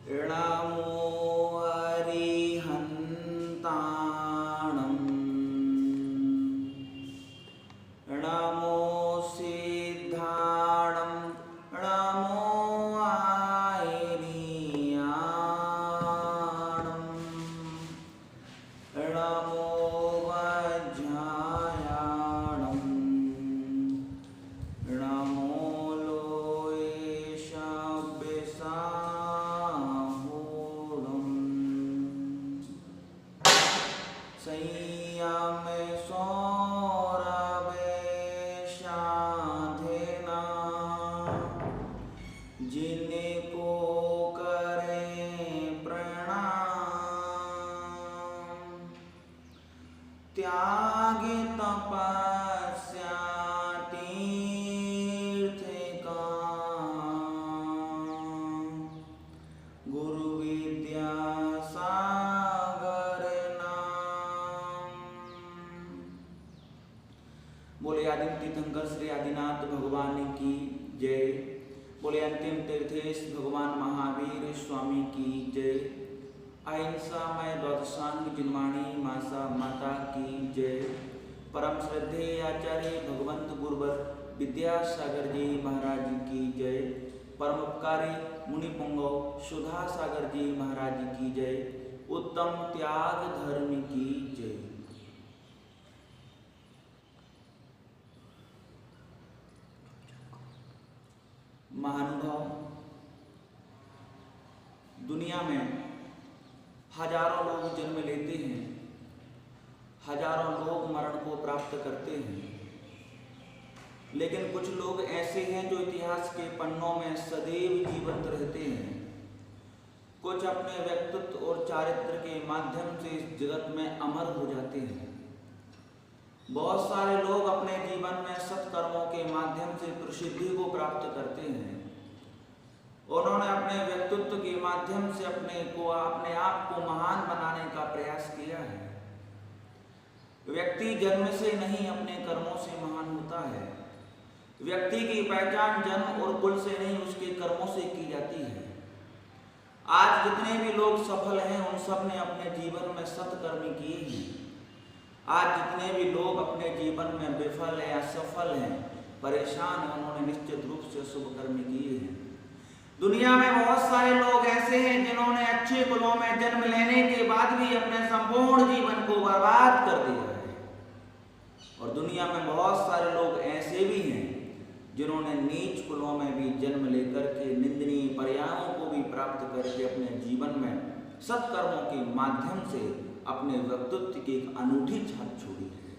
नमो अरिहन्ताणम् नमो सिद्धाणं नमो आयर्याणं नमो वज्रायाणं नमो लोयेशाभ्यसाहूणम् संयमे सौरभेशाधेना जिनको करें प्रणाम त्याग तपस्या तीर्थ काम गुरु विद्या सागर नाम। बोले आदिम तीर्थंकर श्री आदिनाथ भगवान की जय। बोले अंतिम तीर्थेश भगवान महावीर स्वामी की जय। अहिंसा मय द्वादशांग जिनवाणी मासा माता की जय। परम श्रद्धे आचार्य भगवंत गुरुवर विद्यासागर जी महाराज की जय। परम उपकारी मुनि पुंगव सुधा सागर जी महाराज की जय। उत्तम त्याग धर्म की जय। महानुभाव, दुनिया में हजारों लोग जन्म लेते हैं, हजारों लोग मरण को प्राप्त करते हैं, लेकिन कुछ लोग ऐसे हैं जो इतिहास के पन्नों में सदैव जीवंत रहते हैं। कुछ अपने व्यक्तित्व और चारित्र के माध्यम से इस जगत में अमर हो जाते हैं। बहुत सारे लोग अपने जीवन में सत्कर्मों के माध्यम से प्रसिद्धि को प्राप्त करते हैं। उन्होंने अपने व्यक्तित्व के माध्यम से अपने आप को महान बनाने का प्रयास किया है। व्यक्ति जन्म से नहीं अपने कर्मों से महान होता है। व्यक्ति की पहचान जन्म और कुल से नहीं उसके कर्मों से की जाती है। आज जितने भी लोग सफल हैं उन सब ने अपने जीवन में सत्कर्म किए हैं। आज जितने भी लोग अपने जीवन में विफल हैं, असफल हैं, परेशान हैं, उन्होंने निश्चित रूप से शुभ कर्म किए हैं। दुनिया में बहुत सारे लोग ऐसे हैं जिन्होंने अच्छे कुलों में जन्म लेने के बाद भी अपने संपूर्ण जीवन को बर्बाद कर दिया है। और दुनिया में बहुत सारे लोग ऐसे भी हैं जिन्होंने नीच कुलों में भी जन्म लेकर के निंदनीय पर्यायों को भी प्राप्त करके अपने जीवन में सत्कर्मों के माध्यम से अपने व्यक्तित्व की एक अनूठी छाप छोड़ी है।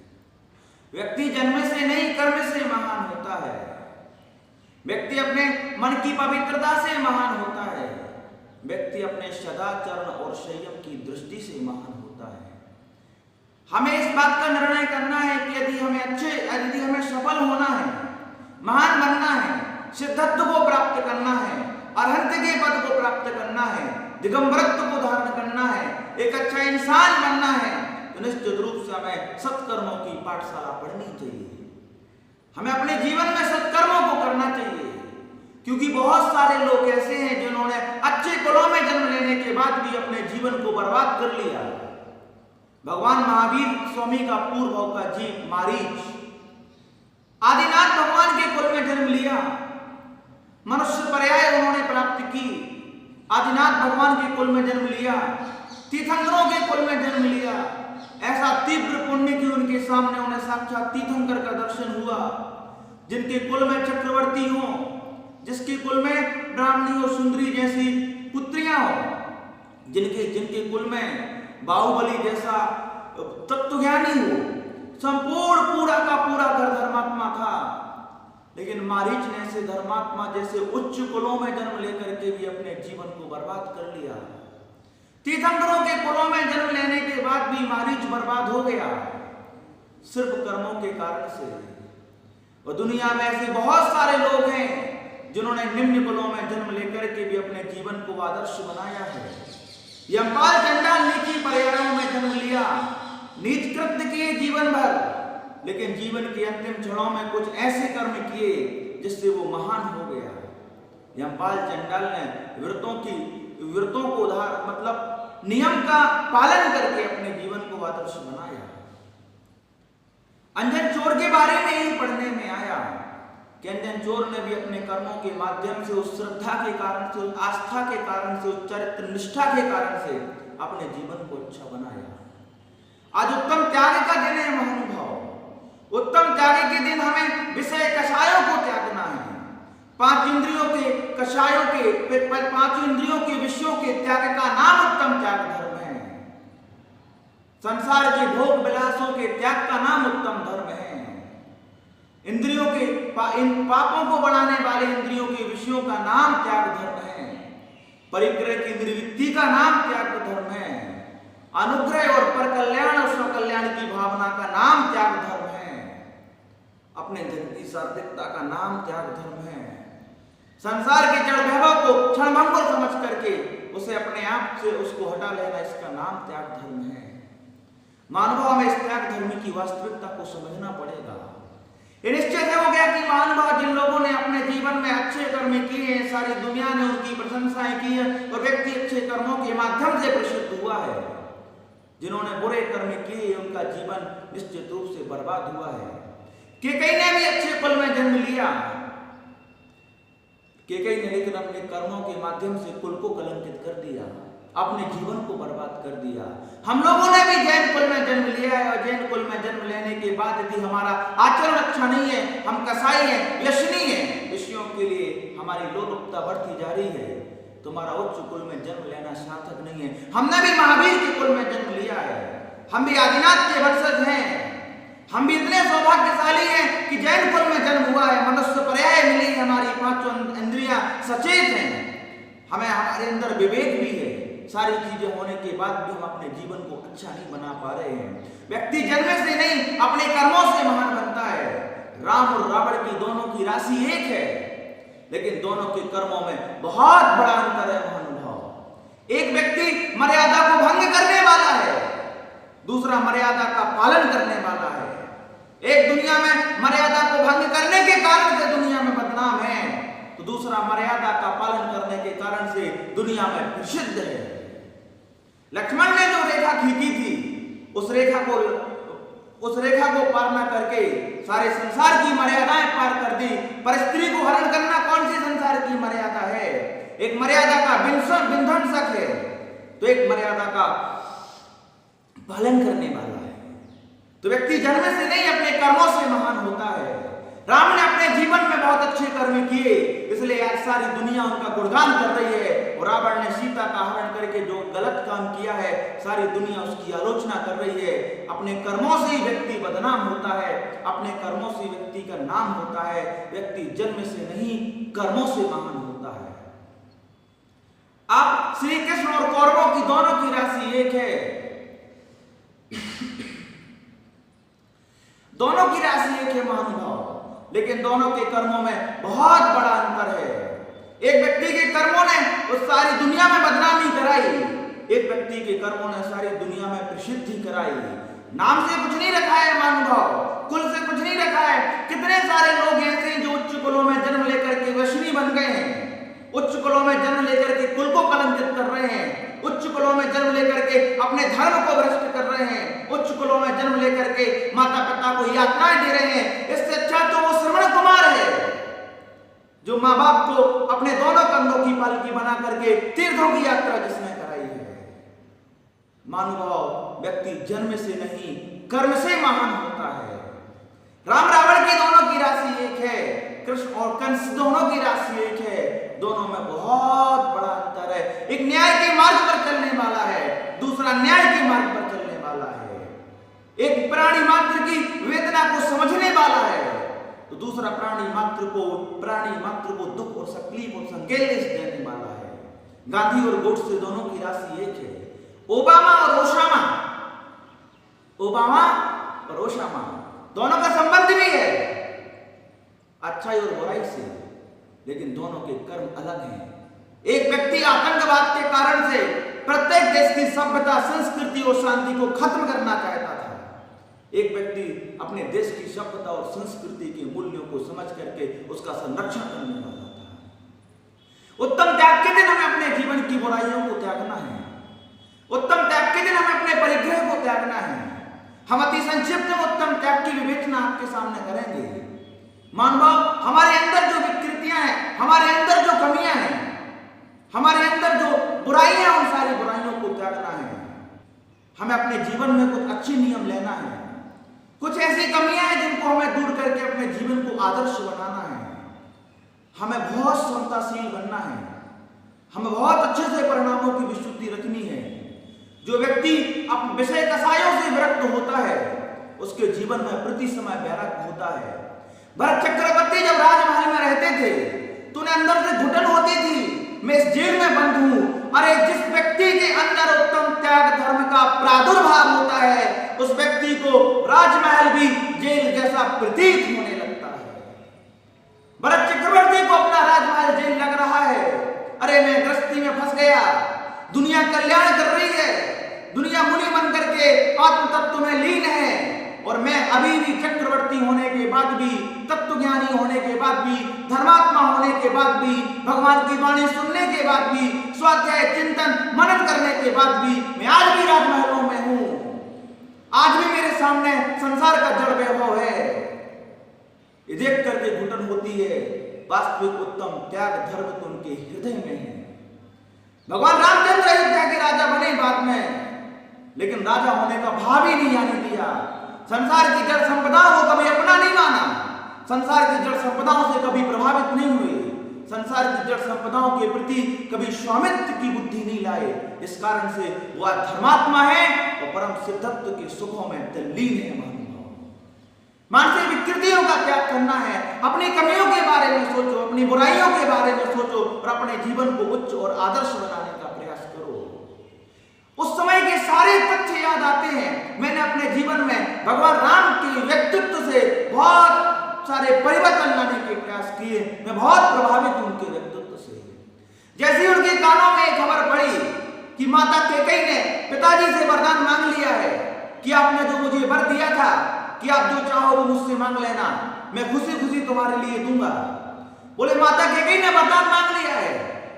व्यक्ति जन्म से नहीं कर्म से महान होता है। व्यक्ति अपने मन की पवित्रता से महान होता है। व्यक्ति अपने सदाचरण और संयम की दृष्टि से महान होता है। हमें इस बात का निर्णय करना है कि यदि हमें सफल होना है, महान बनना है, सिद्धत्व को प्राप्त करना है, अरहंत के पद को प्राप्त करना है, दिगंबरत्व को धारण करना है, एक अच्छा इंसान बनना है, तो निश्चित रूप से हमें सत्कर्मों की पाठशाला पढ़नी चाहिए। हमें अपने जीवन में सत्कर्मों को करना चाहिए, क्योंकि बहुत सारे लोग ऐसे हैं जिन्होंने अच्छे कुलों में जन्म लेने के बाद भी अपने जीवन को बर्बाद कर लिया। भगवान महावीर स्वामी का पूर्व का जीव मारीच आदिनाथ भगवान के कुल में जन्म लिया। मनुष्य पर्याय उन्होंने प्राप्त की। आदिनाथ भगवान के कुल में जन्म लिया, तीर्थंकरों के कुल में जन्म लिया। ऐसा तीव्र पुण्य कि उनके सामने उन्हें साक्षात तीर्थंकर का दर्शन हुआ। जिनके कुल में चक्रवर्ती हो, जिसके कुल में ब्राह्मणी और सुंदरी जैसी पुत्रियां हो, जिनके कुल में बाहुबली जैसा तत्वज्ञानी हो, संपूर्ण पूरा का पूरा घर धर्मात्मा था। लेकिन मारीच ने ऐसे धर्मात्मा जैसे उच्च कुलों में जन्म लेकर के भी अपने जीवन को बर्बाद कर लिया। तीर्थंकरों के कुलों में जन्म लेने के बाद भी मारीच बर्बाद हो गया, सिर्फ कर्मों के कारण से। और दुनिया में ऐसे बहुत सारे लोग हैं जिन्होंने निम्न कुलों में जन्म लेकर के भी अपने जीवन को आदर्श बनाया है। यमपाल चंडाल नीची पर्यायों में जन्म लिया, नीच कृत्य किए जीवन भर, लेकिन जीवन के अंतिम क्षणों में कुछ ऐसे कर्म किए जिससे वो महान हो गया। यमपाल चंडाल ने व्रतों की व्रतों को मतलब नियम का पालन करके अपने जीवन को आदर्श बनाया। अंजन चोर के बारे में ही पढ़ने में आया कि अंजन चोर ने भी अपने कर्मों के माध्यम से, उस श्रद्धा के कारण से, उस आस्था के कारण से, उस चरित्र निष्ठा के कारण से अपने जीवन को अच्छा बनाया। आज उत्तम त्याग का दिन है महानुभाव। उत्तम त्याग के दिन हमें विषय कषायों को त्यागना है। पांच इंद्रियों के कषायों के, पांच इंद्रियों के विषयों के त्याग का नाम उत्तम त्याग धर्म है। संसार के भोग विलासों के त्याग का नाम उत्तम धर्म है। इंद्रियों के इन पापों को बढ़ाने वाले इंद्रियों के विषयों का नाम त्याग धर्म है। परिग्रह की निर्वृत्ति का नाम त्याग धर्म है। अनुग्रह और पर कल्याण और स्वकल्याण की भावना का नाम त्याग धर्म है। अपने धन की सार्थकता का नाम त्याग धर्म है। संसार के जड़ वैभव को क्षणभंगुर समझ करके उसे अपने आप से उसको हटा लेना, इसका नाम त्याग धर्म है। मानव में इस त्याग धर्म की वास्तविकता को समझना पड़ेगा। ये निश्चित हो गया कि मानव जिन लोगों ने अपने जीवन में अच्छे कर्म किए हैं, सारी दुनिया ने उनकी प्रशंसाएं की है और व्यक्ति अच्छे कर्मों के माध्यम से प्रसिद्ध हुआ है। जिन्होंने बुरे कर्म किए उनका जीवन निश्चित रूप से बर्बाद हुआ है। केकई ने भी अच्छे कुल में जन्म लिया, केकई ने लेकिन अपने कर्मों के माध्यम से कुल को कलंकित कर दिया, अपने जीवन को बर्बाद कर दिया। हम लोगों ने भी जैन कुल में जन्म लिया है और जैन कुल में जन्म लेने के बाद यदि हमारा आचरण अच्छा नहीं है, हम कसाई हैं, व्यसनी हैं, विषयों के लिए हमारी लोलुपता बढ़ती जा रही है, तुम्हारा उच्च कुल में जन्म लेना सार्थक नहीं है। हमने भी महावीर के कुल में जन्म लिया है, हम भी आदिनाथ के वंशज हैं, हम भी इतने सौभाग्यशाली हैं कि जैन कुल में जन्म हुआ है। मनुष्य पर्याय मिली, हमारी पांचों इंद्रियां सचेत हैं, हमें हमारे अंदर विवेक भी है। सारी चीजें होने के बाद भी हम अपने जीवन को अच्छा नहीं बना पा रहे हैं। व्यक्ति जन्म से नहीं अपने कर्मों से महान बनता है। राम और रावण की दोनों की राशि एक है, लेकिन दोनों के कर्मों में बहुत बड़ा अंतर है महानुभाव। एक व्यक्ति मर्यादा को भंग करने वाला है, दूसरा मर्यादा का पालन करने वाला है। एक दुनिया में मर्यादा को भंग करने के कारण से दुनिया में बदनाम है, तो दूसरा मर्यादा का पालन करने के कारण से दुनिया में प्रसिद्ध है। लक्ष्मण ने जो रेखा खींची थी, उस रेखा को पार न करके सारे संसार की मर्यादाएं पार कर दी। पर स्त्री को हरण करना कौन सी संसार की मर्यादा है? एक मर्यादा का विध्वंसक है, तो एक मर्यादा का पालन करने वाला है। तो व्यक्ति जन्म से नहीं अपने कर्मों से महान होता है। राम ने अपने जीवन में बहुत अच्छे कर्म किए, इसलिए आज सारी दुनिया उनका गुणगान कर रही है। और रावण ने सीता का हरण करके जो गलत काम किया है, सारी दुनिया उसकी आलोचना कर रही है। अपने कर्मों से ही व्यक्ति बदनाम होता है, अपने कर्मों से व्यक्ति का नाम होता है। व्यक्ति जन्म से नहीं कर्मों से महान होता है। अब श्री कृष्ण और कौरवों की दोनों की राशि एक है, दोनों की राशि एक है महानुभाव, लेकिन दोनों के कर्मों में बहुत बड़ा अंतर है। एक व्यक्ति के कर्मों ने उस सारी दुनिया में बदनामी कराई, एक व्यक्ति के कर्मों ने सारी दुनिया में प्रसिद्धि कराई। नाम से कुछ नहीं रखा है महानुभाव, कुल से कुछ नहीं रखा है। कितने सारे लोग ऐसे हैं जो उच्च कुलों में जन्म लेकर के वैष्णवी बन गए हैं, उच्च कुलों में जन्म लेकर के कुल को कलंकित कर रहे हैं, उच्च कुलों में जन्म लेकर के अपने धर्म को भ्रष्ट कर रहे हैं, उच्च कुलों में जन्म लेकर के माता पिता को यातनाएं दे रहे हैं। इससे अच्छा तो वो श्रवण कुमार है जो माँ बाप को अपने दोनों कंधों की पालकी बना करके तीर्थों की यात्रा जिसने कराई है। महानुभाव, व्यक्ति जन्म से नहीं कर्म से महान होता है। राम रावण की दोनों की राशि एक है, कृष्ण और कंस दोनों की राशि एक है, दोनों में बहुत बड़ा अंतर है। एक न्याय के मार्ग पर चलने वाला है, दूसरा न्याय के मार्ग पर चलने वाला है। एक प्राणी मात्र की वेदना को समझने वाला है, तो दूसरा प्राणी मात्र को दुख और तकलीफ और संकेत देने वाला है। गांधी और गोडसे दोनों की राशि एक है। ओबामा और ओसामा दोनों का संबंध भी है अच्छाई और बुराई से, लेकिन दोनों के कर्म अलग हैं। एक व्यक्ति आतंकवाद के कारण से प्रत्येक देश की सभ्यता, संस्कृति और शांति को खत्म करना चाहता था। एक व्यक्ति अपने देश की सभ्यता और संस्कृति के मूल्यों को समझ करके उसका संरक्षण करने वाला था। उत्तम त्याग के दिन हमें अपने जीवन जीवन की बुराइयों को त्यागना है। उत्तम त्याग के दिन हमें अपने परिग्रह को त्यागना है। हम अति संक्षिप्त में उत्तम त्याग की विवेचना आपके सामने करेंगे। मानव, हमारे अंदर जो विकृतियां हैं, हमारे अंदर जो कमियां हैं, हमारे अंदर जो बुराइयां, उन सारी बुराइयों को त्यागना है। हमें अपने जीवन में कुछ अच्छे नियम लेना है। कुछ ऐसी कमियां हैं जिनको हमें दूर करके अपने जीवन को आदर्श बनाना है। हमें बहुत क्षमताशील बनना है। हमें बहुत अच्छे से परिणामों की विशुद्धि रखनी है। जो व्यक्ति अपने विषय कसायों से विरक्त होता है, उसके जीवन में प्रति समय वैराग्य होता है। भरत चक्रवर्ती जब राजमहल में रहते थे तो उन्हें अंदर से घुटन होती थी, मैं इस जेल में बंद हूं। अरे, जिस व्यक्ति के अंदर उत्तम त्याग धर्म का प्रादुर्भाव होता है, उस व्यक्ति को राजमहल भी जेल जैसा प्रतीत होने लगता है। भरत चक्रवर्ती को अपना राजमहल जेल लग रहा है। अरे, मैं गृहस्थी में फंस गया, दुनिया कल्याण कर रही है, दुनिया मुनि बन करके आत्म तत्व में लीन है, और मैं अभी भी चक्रवर्ती होने के बाद भी, तत्वज्ञानी होने के बाद भी, धर्मात्मा होने के बाद भी, भगवान की वाणी सुनने के बाद भी, स्वाध्याय चिंतन मनन करने के बाद भी मैं आज भी राजमहलों में हूं। आज भी मेरे सामने संसार का जड़ वैभव है। ये देख करके घुटन होती है। वास्तविक उत्तम त्याग धर्म तो उनके हृदय में है। भगवान रामचंद्र अयोध्या के राजा बने बाद में, लेकिन राजा होने का भाव ही नहीं आने दिया। संसार की जड़ संपदाओं को कभी अपना नहीं माना, संसार की जड़ संपदाओं से कभी प्रभावित नहीं हुए, संसार की जड़ संपदाओं के प्रति कभी स्वामित्व की बुद्धि नहीं लाए। इस कारण से वह धर्मात्मा है और परम सिद्धत्व के सुखों में तल्लीन है। मानसिक विकृतियों का त्याग करना है। अपनी कमियों के बारे में सोचो, अपनी बुराइयों के बारे में सोचो और अपने जीवन को उच्च और आदर्श बनाने का प्रयास करो। उस समय के सारे तथ्य याद आते हैं। मैंने अपने जीवन में भगवान राम के व्यक्तित्व से बहुत सारे परिवर्तन लाने के प्रयास किए। मैं बहुत प्रभावित हूं उनके व्यक्तित्व से। जैसे उनके कानों में खबर पड़ी कि माता कैकेयी ने पिताजी से वरदान मांग लिया है कि आपने जो मुझे वर दिया था कि आप जो चाहो वो मुझसे मांग लेना, मैं खुशी खुशी तुम्हारे लिए दूंगा। बोले, माता कैकेयी ने वरदान मांग लिया है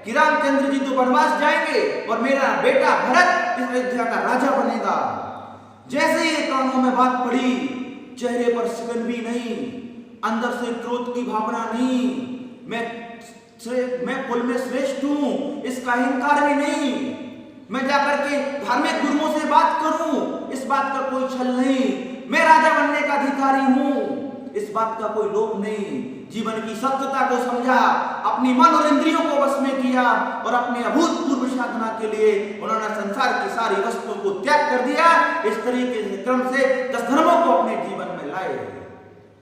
कि रामचंद्र जी तो वनवास जाएंगे और मेरा बेटा भरत इस अयोध्या का राजा बनेगा। जैसे ही कानों में बात पड़ी, चेहरे पर सिकन भी नहीं, अंदर से क्रोध की भावना नहीं। मैं कुल में श्रेष्ठ हूं, इसका अहंकार भी नहीं। मैं जाकर के धार्मिक गुरुओं से बात करूं, इस बात का कोई छल नहीं। मैं राजा बनने का अधिकारी हूं, इस बात का कोई लोभ नहीं। जीवन की सत्यता को समझा, अपनी मन और इंद्रियों को वश में किया और अपने अभूतपूर्व साधना के लिए उन्होंने संसार की सारी वस्तुओं को त्याग कर दिया। इस तरीके से क्रम से 10 धर्मों को अपने जीवन में लाए।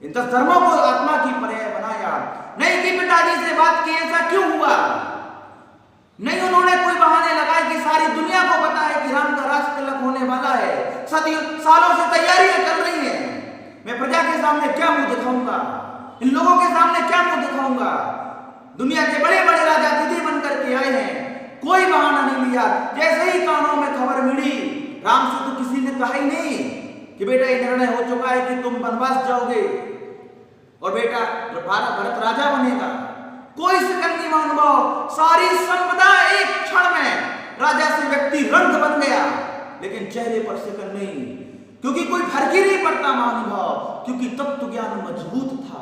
इन 10 धर्मों को आत्मा की पर्याय बनाया। नहीं कि पिताजी से बात की, ऐसा क्यों हुआ? नहीं, उन्होंने कोई बहाने लगाए कि सारी दुनिया को पता है कि राम का राज तिलक होने वाला है, सालों से तैयारियां चल रही हैं। मैं प्रजा के सामने क्या मुंह दिखाऊंगा, इन लोगों के सामने क्या मुंह दिखाऊंगा? दुनिया के बड़े बड़े राजा अतिथि बन करके आए हैं, कोई बहाना नहीं लिया। जैसे ही कानों में खबर मिली, राम से तो किसी ने कहा ही नहीं कि बेटा ये निर्णय हो चुका है कि तुम वनवास जाओगे और बेटा भरत राजा बनेगा। कोई सिकन नहीं महानुभाव, सारी संपदा एक क्षण में राजा से व्यक्ति रंग बन गया, लेकिन चेहरे पर सिकन नहीं, क्योंकि कोई फर्क ही नहीं पड़ता महानुभाव, क्योंकि तत्व ज्ञान मजबूत था।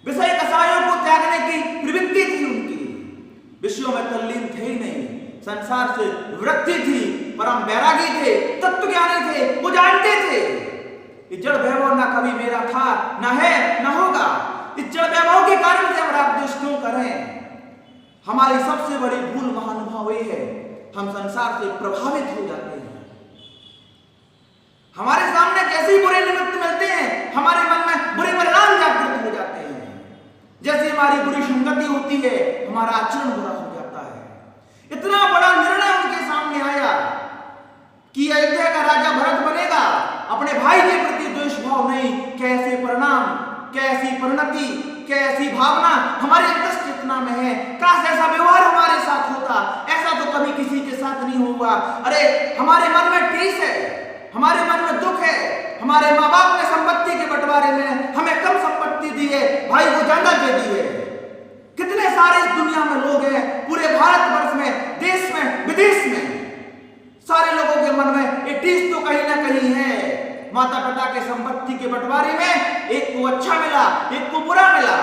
विषय कसायों को त्यागने की प्रवृत्ति थी उनकी, विषयों में तल्लीन थे ही नहीं, संसार से वृत्ति थी, परम बैरागी थे, तत्वज्ञानी थे, वो जानते थे ये जड़ वैभव ना कभी मेरा था, ना है, ना होगा। इस जड़ वैभव के कारण से हम राग द्वेष क्यों करें? हमारी सबसे बड़ी भूल महानुभाव ये है, हम संसार से प्रभावित हो जाते हैं। हमारे सामने जैसे ही बुरे निमित्त मिलते हैं, हमारे मन में बुरे परिणाम जागृत हो जाते हैं। जैसे हमारी बुरी संगति होती है, हमारा आचरण बुरा हो जाता है। इतना बड़ा निर्णय उनके सामने आया कि अयोध्या का राजा भरत बनेगा, अपने भाई के प्रति द्वेष भाव नहीं। कैसे परिणाम, कैसी परिणति, कैसी भावना हमारे अंतःचेतना में है। काश ऐसा व्यवहार हमारे साथ होता, ऐसा तो कभी किसी के साथ नहीं हुआ। अरे, हमारे मन में ठेस है, हमारे मन में दुख है, हमारे माँ बाप ने संपत्ति के बंटवारे में हमें कम संपत्ति दी है, भाई को ज्यादा दे दी है। कितने सारे इस दुनिया में लोग हैं, पूरे भारतवर्ष में, देश माता पिता के संपत्ति के बंटवारे में एक को अच्छा मिला, एक को बुरा मिला,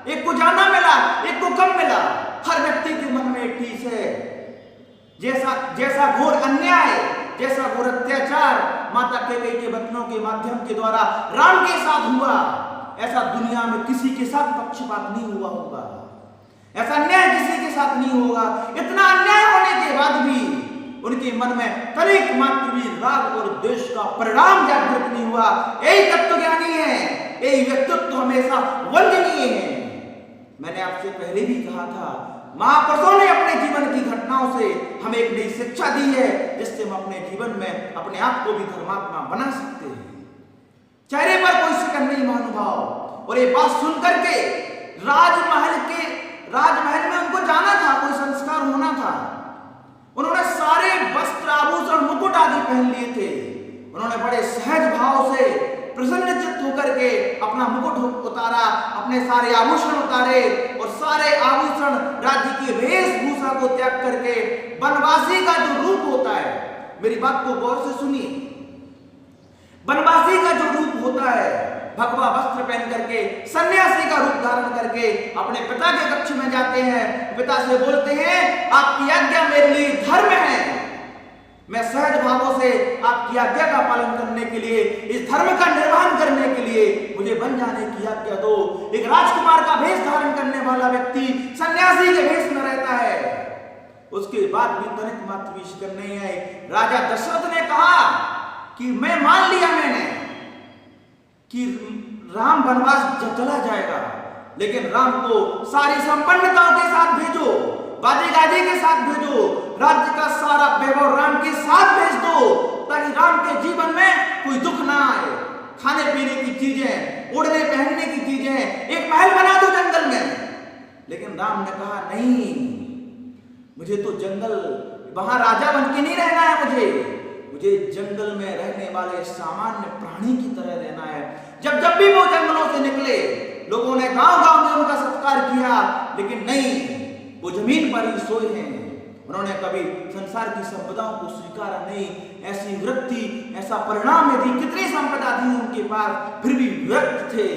एक को ज्यादा मिला, एक को कम मिला। हर व्यक्ति के मन में ठीस है। जैसा घोर अन्याय, जैसा घोर अत्याचार माता कैकेयी के वचनों के माध्यम के द्वारा राम के साथ हुआ, ऐसा दुनिया में किसी के साथ पक्षपात नहीं हुआ होगा, ऐसा अन्याय किसी के साथ नहीं होगा। इतना अन्याय होने के बाद भी उनके मन में तनिक मात्र भी राग और द्वेष का परिणाम जागृत नहीं हुआ। यही तत्वज्ञानी है, यही व्यक्तित्व हमेशा वंदनीय है। मैंने आपसे पहले भी कहा था, महापुरुषों ने अपने जीवन की घटनाओं से हमें एक नई शिक्षा दी है, जिससे हम अपने जीवन में अपने आप को भी धर्मात्मा बना सकते हैं। चेहरे पर कोई शिकन नहीं महानुभाव। और ये बात सुनकर के राजमहल में उनको जाना था, कोई संस्कार होना था। उन्होंने सारे वस्त्र आभूषण मुकुट आदि पहन लिए थे। उन्होंने बड़े सहज भाव से प्रसन्नचित्त होकर के अपना मुकुट उतारा, अपने सारे आभूषण उतारे और सारे आभूषण राज्य की वेशभूषा को त्याग करके वनवासी का जो रूप होता है, मेरी बात को गौर से सुनिए, वनवासी का जो रूप होता है, भगवा वस्त्र पहन करके सन्यासी का रूप धारण करके अपने पिता के कक्ष में जाते हैं। पिता से बोलते हैं, आपकी आज्ञा मेरे लिए धर्म है। मैं सहज भावों से आपकी आज्ञा का पालन करने के लिए, इस धर्म का निर्वहन करने के लिए मुझे बन जाने की आज्ञा दो। एक राजकुमार का भेष धारण करने वाला व्यक्ति सन्यासी के भेष में रहता है। उसके बाद भी तनिक मात्र भी शिकन नहीं है। राजा दशरथ ने कहा कि मैं मान लिया मैंने कि राम वनवास चला जाएगा, लेकिन राम को सारी संपन्नताओं के साथ भेजो, बाजे गाजे के साथ भेजो, राज्य का सारा वैभव राम के साथ भेज दो, ताकि राम के जीवन में कोई दुख ना आए। खाने पीने की चीजें, उड़ने पहनने की चीजें, एक महल बना दो जंगल में। लेकिन राम ने कहा नहीं, मुझे तो जंगल, वहां राजा बन के नहीं रहना है, मुझे जंगल में रहने वाले सामान्य प्राणी की तरह रहना है। जब भी वो जंगलों से निकले, लोगों ने गांव-गांव में उनका सत्कार किया, लेकिन नहीं, वो जमीन पर ही सोए हैं। उन्होंने कभी संसार की संपदाओं को स्वीकारा नहीं। ऐसी वृत्ति, ऐसा परिणाम यदि कितनी संपदा थी उनके पास, फिर भी विरक्त थे।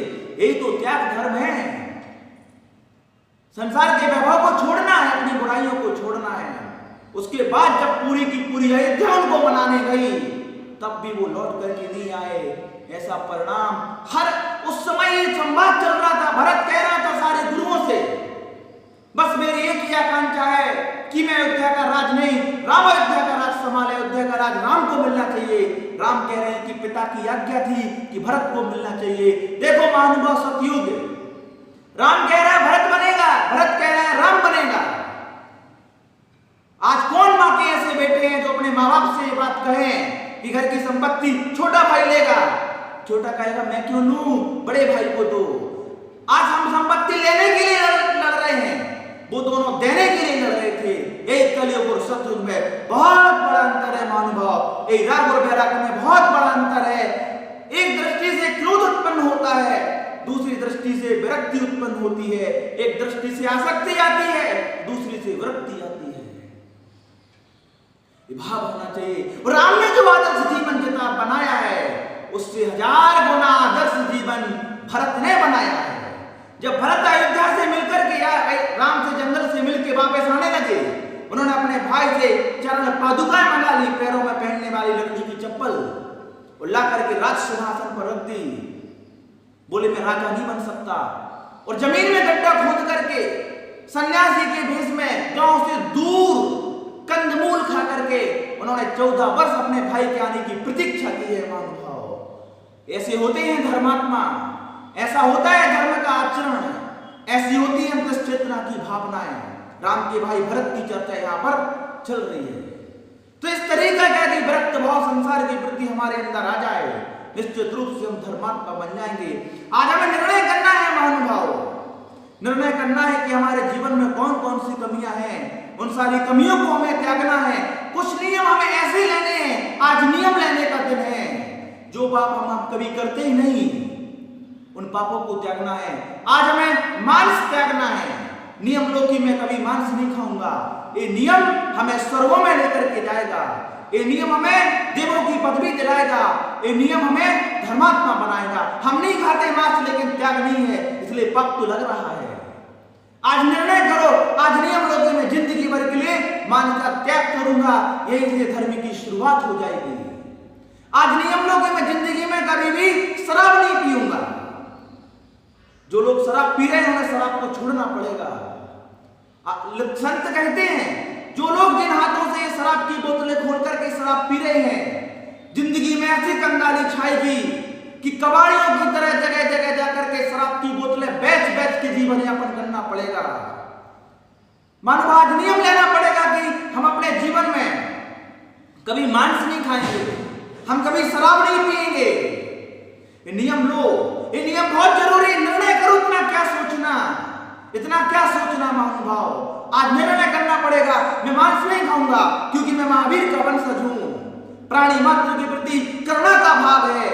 यही तो त्याग धर्म है। संसार के वैभव को छोड़ना है, अपनी बुराइयों को छोड़ना है। उसके बाद जब पूरी की पूरी अयोध्या उनको बनाने गई, तब भी वो लौट करके नहीं आए। ऐसा परिणाम हर उस समय ये संवाद चल रहा था। भरत कह रहा था सारे गुरुओं से, बस मेरी एक ही आकांक्षा है कि मैं अयोध्या का राज नहीं, राम अयोध्या का राज संभाले, अयोध्या का राज राम को मिलना चाहिए। राम कह रहे हैं कि पिता की आज्ञा थी कि भरत को मिलना चाहिए। देखो महानुभाव, सतयुग, राम कह रहा है भरत बनेगा, भरत कह रहा है राम बनेगा। आज कौन मां के ऐसे बेटे हैं जो अपने माँ बाप से ये बात कहें कि घर की संपत्ति छोटा भाई लेगा? छोटा कहेगा मैं क्यों लूं, बड़े भाई को दो। आज हम संपत्ति लेने के लिए लड़ रहे हैं, वो दोनों देने के लिए लड़ रहे थे। एक कलयुग और सतयुग में बहुत बड़ा अंतर है महानुभाव। एक राग और वैराग्य में बहुत बड़ा अंतर है। एक दृष्टि से क्रोध उत्पन्न होता है, दूसरी दृष्टि से विरक्ति उत्पन्न होती है। एक दृष्टि से आसक्ति आती है, दूसरी से विरक्ति आती है। भाव होना चाहिए। और राम ने जो आदर्श जीवन जितना बनाया है, उससे 1000 गुना आदर्श जीवन भरत ने बनाया है। जब भरत अयोध्या से मिलकर के राम से जंगल से मिलकर वापस आने लगे, उन्होंने अपने भाई से चरण पादुकाएं मंगा ली, पैरों में पहनने वाली लकड़ी की चप्पल, और ला करके राज सिंहासन पर रख दी। बोले मैं राजा नहीं बन सकता। और जमीन में गड्ढा खोद करके सन्यासी के भेष में गांव से दूर कंदमूल खा करके उन्होंने 14 वर्ष अपने भाई के आने की प्रतीक्षा की है महानुभाव। ऐसे होते हैं धर्मात्मा, ऐसा होता है धर्म का आचरण, ऐसी होती है अंतश्चेतना की भावनाएं। राम के भाई भरत की चर्चा यहाँ पर चल रही है। तो इस तरीका का यदि विरक्त भाव संसार के प्रति हमारे अंदर आ जाए, निश्चित रूप से हम धर्मात्मा बन जाएंगे। आज हमें निर्णय करना है महानुभाव, निर्णय करना है कि हमारे जीवन में कौन कौन सी कमियां हैं, उन सारी कमियों को हमें त्यागना है। कुछ नियम हमें ऐसे लेने हैं, आज नियम लेने का दिन है। जो पाप हम कभी करते ही नहीं, उन पापों को त्यागना है। आज हमें मांस त्यागना है। नियम लो कि मैं कभी मांस नहीं खाऊंगा, ये नियम हमें स्वर्गों में लेकर के जाएगा। ये नियम हमें देवों की पदवी दिलाएगा। ये नियम हमें धर्मात्मा बनाएगा। हम नहीं खाते मांस लेकिन त्याग नहीं है, इसलिए पाप तो लग रहा है। आज निर्णय करो, आज नियम लो कि मैं जिंदगी भर के लिए मांस का त्याग करूंगा, यही से धर्म की शुरुआत हो जाएगी। आज नियम लो कि मैं जिंदगी में कभी भी शराब नहीं पीऊंगा। जो लोग शराब पी रहे हैं उन्हें शराब को छोड़ना पड़ेगा। संत कहते हैं जो लोग जिन हाथों से शराब की बोतलें खोल करके शराब पी रहे हैं, जिंदगी में ऐसी कंगाली छाएगी कि कबाड़ियों की तरह जगह जगह जाकर के शराब की बोतलें बेच बेच के जीवन यापन करना पड़ेगा। मानो आज नियम लेना पड़ेगा कि हम अपने जीवन में कभी मांस नहीं खाएंगे, हम कभी शराब नहीं पिएंगे। ये नियम लो, ये नियम बहुत जरूरी। निर्णय करो, इतना क्या सोचना, इतना क्या सोचना महानुभाव। आज निर्णय करना पड़ेगा, मैं मांस नहीं खाऊंगा क्योंकि मैं महावीर का वंशज हूं। प्राणी मात्र के प्रति करुणा का भाव है।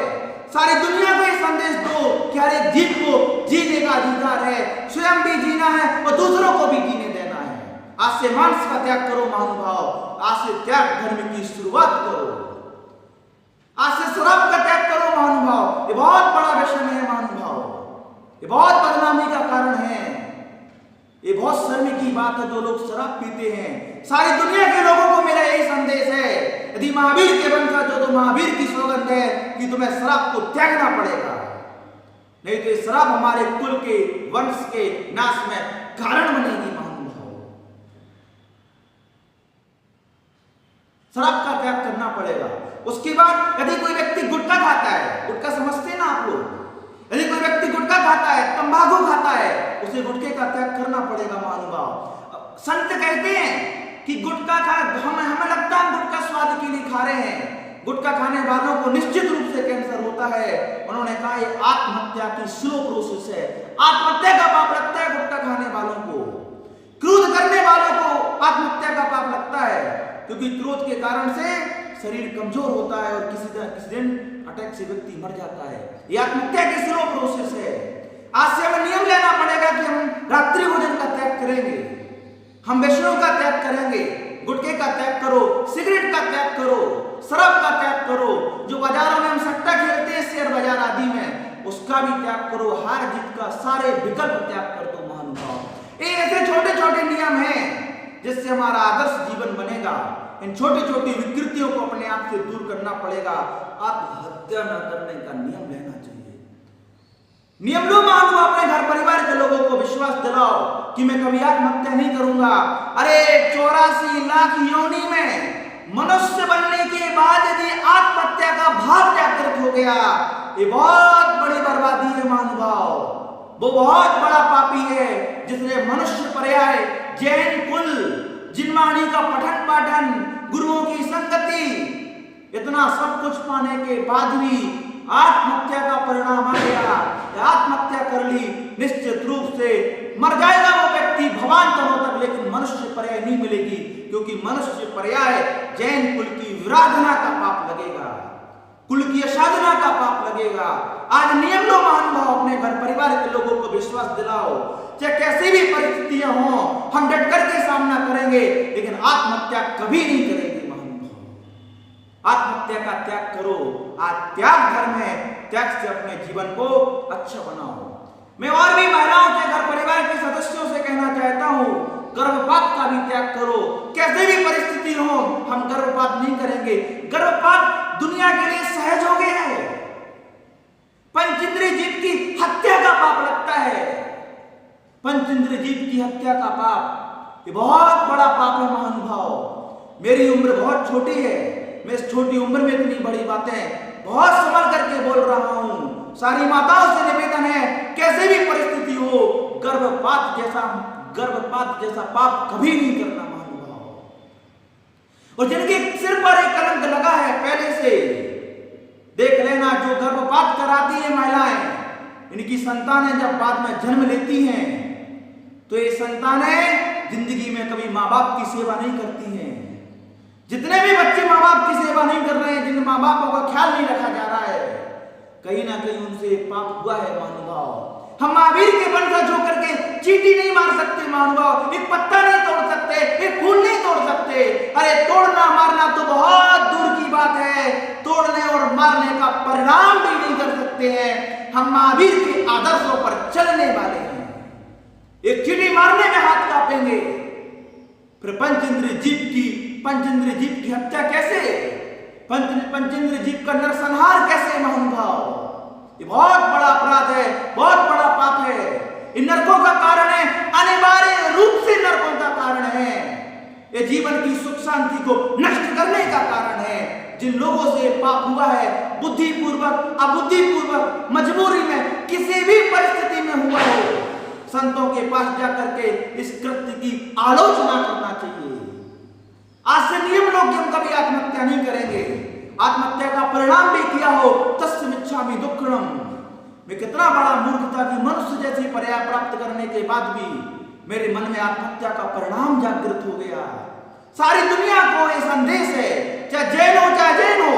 सारी दुनिया को ये संदेश दो कि हर एक जीव को जीने का अधिकार है, स्वयं भी जीना है और दूसरों को भी जीने देना है। आज से मांस का त्याग करो महानुभाव, आज से त्याग धर्म की शुरुआत करो, आज से शराब का त्याग करो महानुभाव। ये बहुत बड़ा व्यसन है महानुभाव, ये बहुत बदनामी का कारण है, ये बहुत शर्म की बात है जो लोग शराब पीते हैं। सारी दुनिया के लोगों को मेरा यही संदेश है, यदि महावीर के वंशज हो तो महावीर की सौगंध है कि तुम्हें शराब को त्यागना पड़ेगा, नहीं तो ये शराब हमारे कुल के वंश के नाश में कारण बनेगी महानुभाव। शराब का त्याग करना पड़ेगा। उसके बाद यदि कोई व्यक्ति गुटखा खाता है, गुटखा समझते ना आप लोग, यदि कोई व्यक्ति गुटखा खाता है, तंबाकू खाता है, उसे गुटखे का त्याग करना पड़ेगा महानुभाव। संत कहते हैं कि गुटखा हमें लगता है गुटखा स्वाद के लिए खा रहे हैं, गुटखा खाने वालों को निश्चित रूप से कैंसर होता है। उन्होंने कहा ये आत्महत्या की स्लो प्रोसेस है, आत्महत्या का पाप लगता है गुटखा खाने वालों को, क्रोध करने वालों को आत्महत्या का पाप लगता है, क्योंकि क्रोध के कारण से शरीर कमजोर होता है और किसी दिन अटैक से व्यक्ति मर जाता है। ये आत्महत्या की स्लो प्रोसेस है। आज से हमें नियम लेना पड़ेगा कि हम रात्रि भोजन का त्याग करेंगे, हम वैष्णव का त्याग करेंगे, गुटखे का त्याग करो, सिगरेट का त्याग करो, शराब का त्याग करो, जो बाजारों में हम सट्टा खेलते हैं शेयर बाजार आदि में, उसका भी त्याग करो, हार जीत का सारे विकल्प त्याग कर दो महानुभाव। ये ऐसे छोटे छोटे नियम हैं जिससे हमारा आदर्श जीवन बनेगा। इन छोटी छोटी विकृतियों को अपने आप से दूर करना पड़ेगा। आत्महत्या न करने का नियम लेना चाहिए। नियम लो महानुभाव, अपने घर परिवार के लोगों को विश्वास दिलाओ कि मैं कभी आत्महत्या नहीं करूंगा। अरे 84 लाख योनि में मनुष्य बनने के बाद यदि आत्महत्या का भाव जागृत हो गया, ये बहुत बड़ी बर्बादी है महानुभाव। वो बहुत बड़ा पापी है जिसने मनुष्य पर्याय, जैन कुल, जिनवाणी का पठन पाठन, गुरुओं की संगति, इतना सब कुछ पाने के बाद भी आत्महत्या का परिणाम आ गया, आत्महत्या कर ली, निश्चित रूप से मर जाएगा वो व्यक्ति भवांतरों तक, लेकिन मनुष्य पर्याय नहीं मिलेगी, क्योंकि मनुष्य पर्याय जैन कुल की विराधना का पाप लगेगा, कुल की असाधना का पाप लगेगा। आज नियम लो महानुभाव, अपने घर परिवार के लोगों को विश्वास दिलाओ, चाहे कैसी भी परिस्थितियां हो हम डट करके सामना करेंगे, लेकिन आत्महत्या कभी नहीं करेंगे महानुभाव। आत्महत्या का त्याग करो। आज त्याग धर्म है, त्याग से अपने जीवन को अच्छा बनाओ। मैं और भी महिलाओं के घर परिवार के सदस्यों से कहना चाहता हूं, गर्भपात का भी त्याग करो। कैसे भी परिस्थिति हो हम गर्भपात नहीं करेंगे। गर्भपात दुनिया के लिए सहज हो गया है। पंचेंद्रिय जीव की हत्या का पाप लगता है। पंचेंद्रिय जीव की हत्या का पाप ये बहुत बड़ा पाप है महानुभाव। मेरी उम्र बहुत छोटी है, मैं इस छोटी उम्र में इतनी बड़ी बातें बहुत संभल करके बोल रहा हूं। सारी माताओं से निवेदन है, कैसे भी परिस्थिति हो गर्भपात जैसा पाप कभी नहीं करना महानुभाव। और जिनके सिर पर एक कलंक लगा है पहले से, देख लेना, जो गर्भपात कराती है महिलाएं, इनकी संतानें जब बाद में जन्म लेती हैं तो ये संतानें जिंदगी में कभी माँ बाप की सेवा नहीं करती हैं। जितने भी बच्चे माँ बाप की सेवा नहीं कर रहे हैं, जिन माँ बापों का ख्याल नहीं रखा जा रहा है, कहीं ना कहीं उनसे पाप हुआ है महानुभाव। हम महावीर के वंशज होकर के चींटी नहीं मार सकते महानुभाव, एक पत्ता नहीं तोड़ सकते, एक फूल नहीं तोड़ सकते। अरे तोड़ना मारना तो बहुत दूर की बात है, तोड़ने और मारने का सकते हैं, हम महावीर के आदर्शों पर चलने वाले हैं। एक चींटी मारने में हाथ कांपेंगे, फिर पंचेंद्रिय जीव की हत्या कैसे, पंचेंद्रिय जीव का नरसंहार कैसे महानुभाव। ये बहुत बड़ा अपराध है, बहुत बड़ा पाप है। इन नरकों का कारण है, अनिवार्य रूप से नरकों का कारण है। ये जीवन की सुख शांति को नष्ट करने का कारण है। जिन लोगों से पाप हुआ है, बुद्धिपूर्वक अबुद्धिपूर्वक मजबूरी में किसी भी परिस्थिति में हुआ हो, संतों के पास जाकर के इस कृत्य की आलोचना करना चाहिए। आज से नियम लो कि हम कभी आत्महत्या नहीं करेंगे। आत्महत्या का परिणाम भी किया हो, तस्मिच्छामि दुक्कडम। मैं कितना बड़ा मूर्खता की मनुष्य जैसी पर्याय प्राप्त करने के बाद भी मेरे मन में आत्महत्या का परिणाम जागृत हो गया। सारी दुनिया को ये संदेश है, चाहे जैन हो चाहे जैन हो,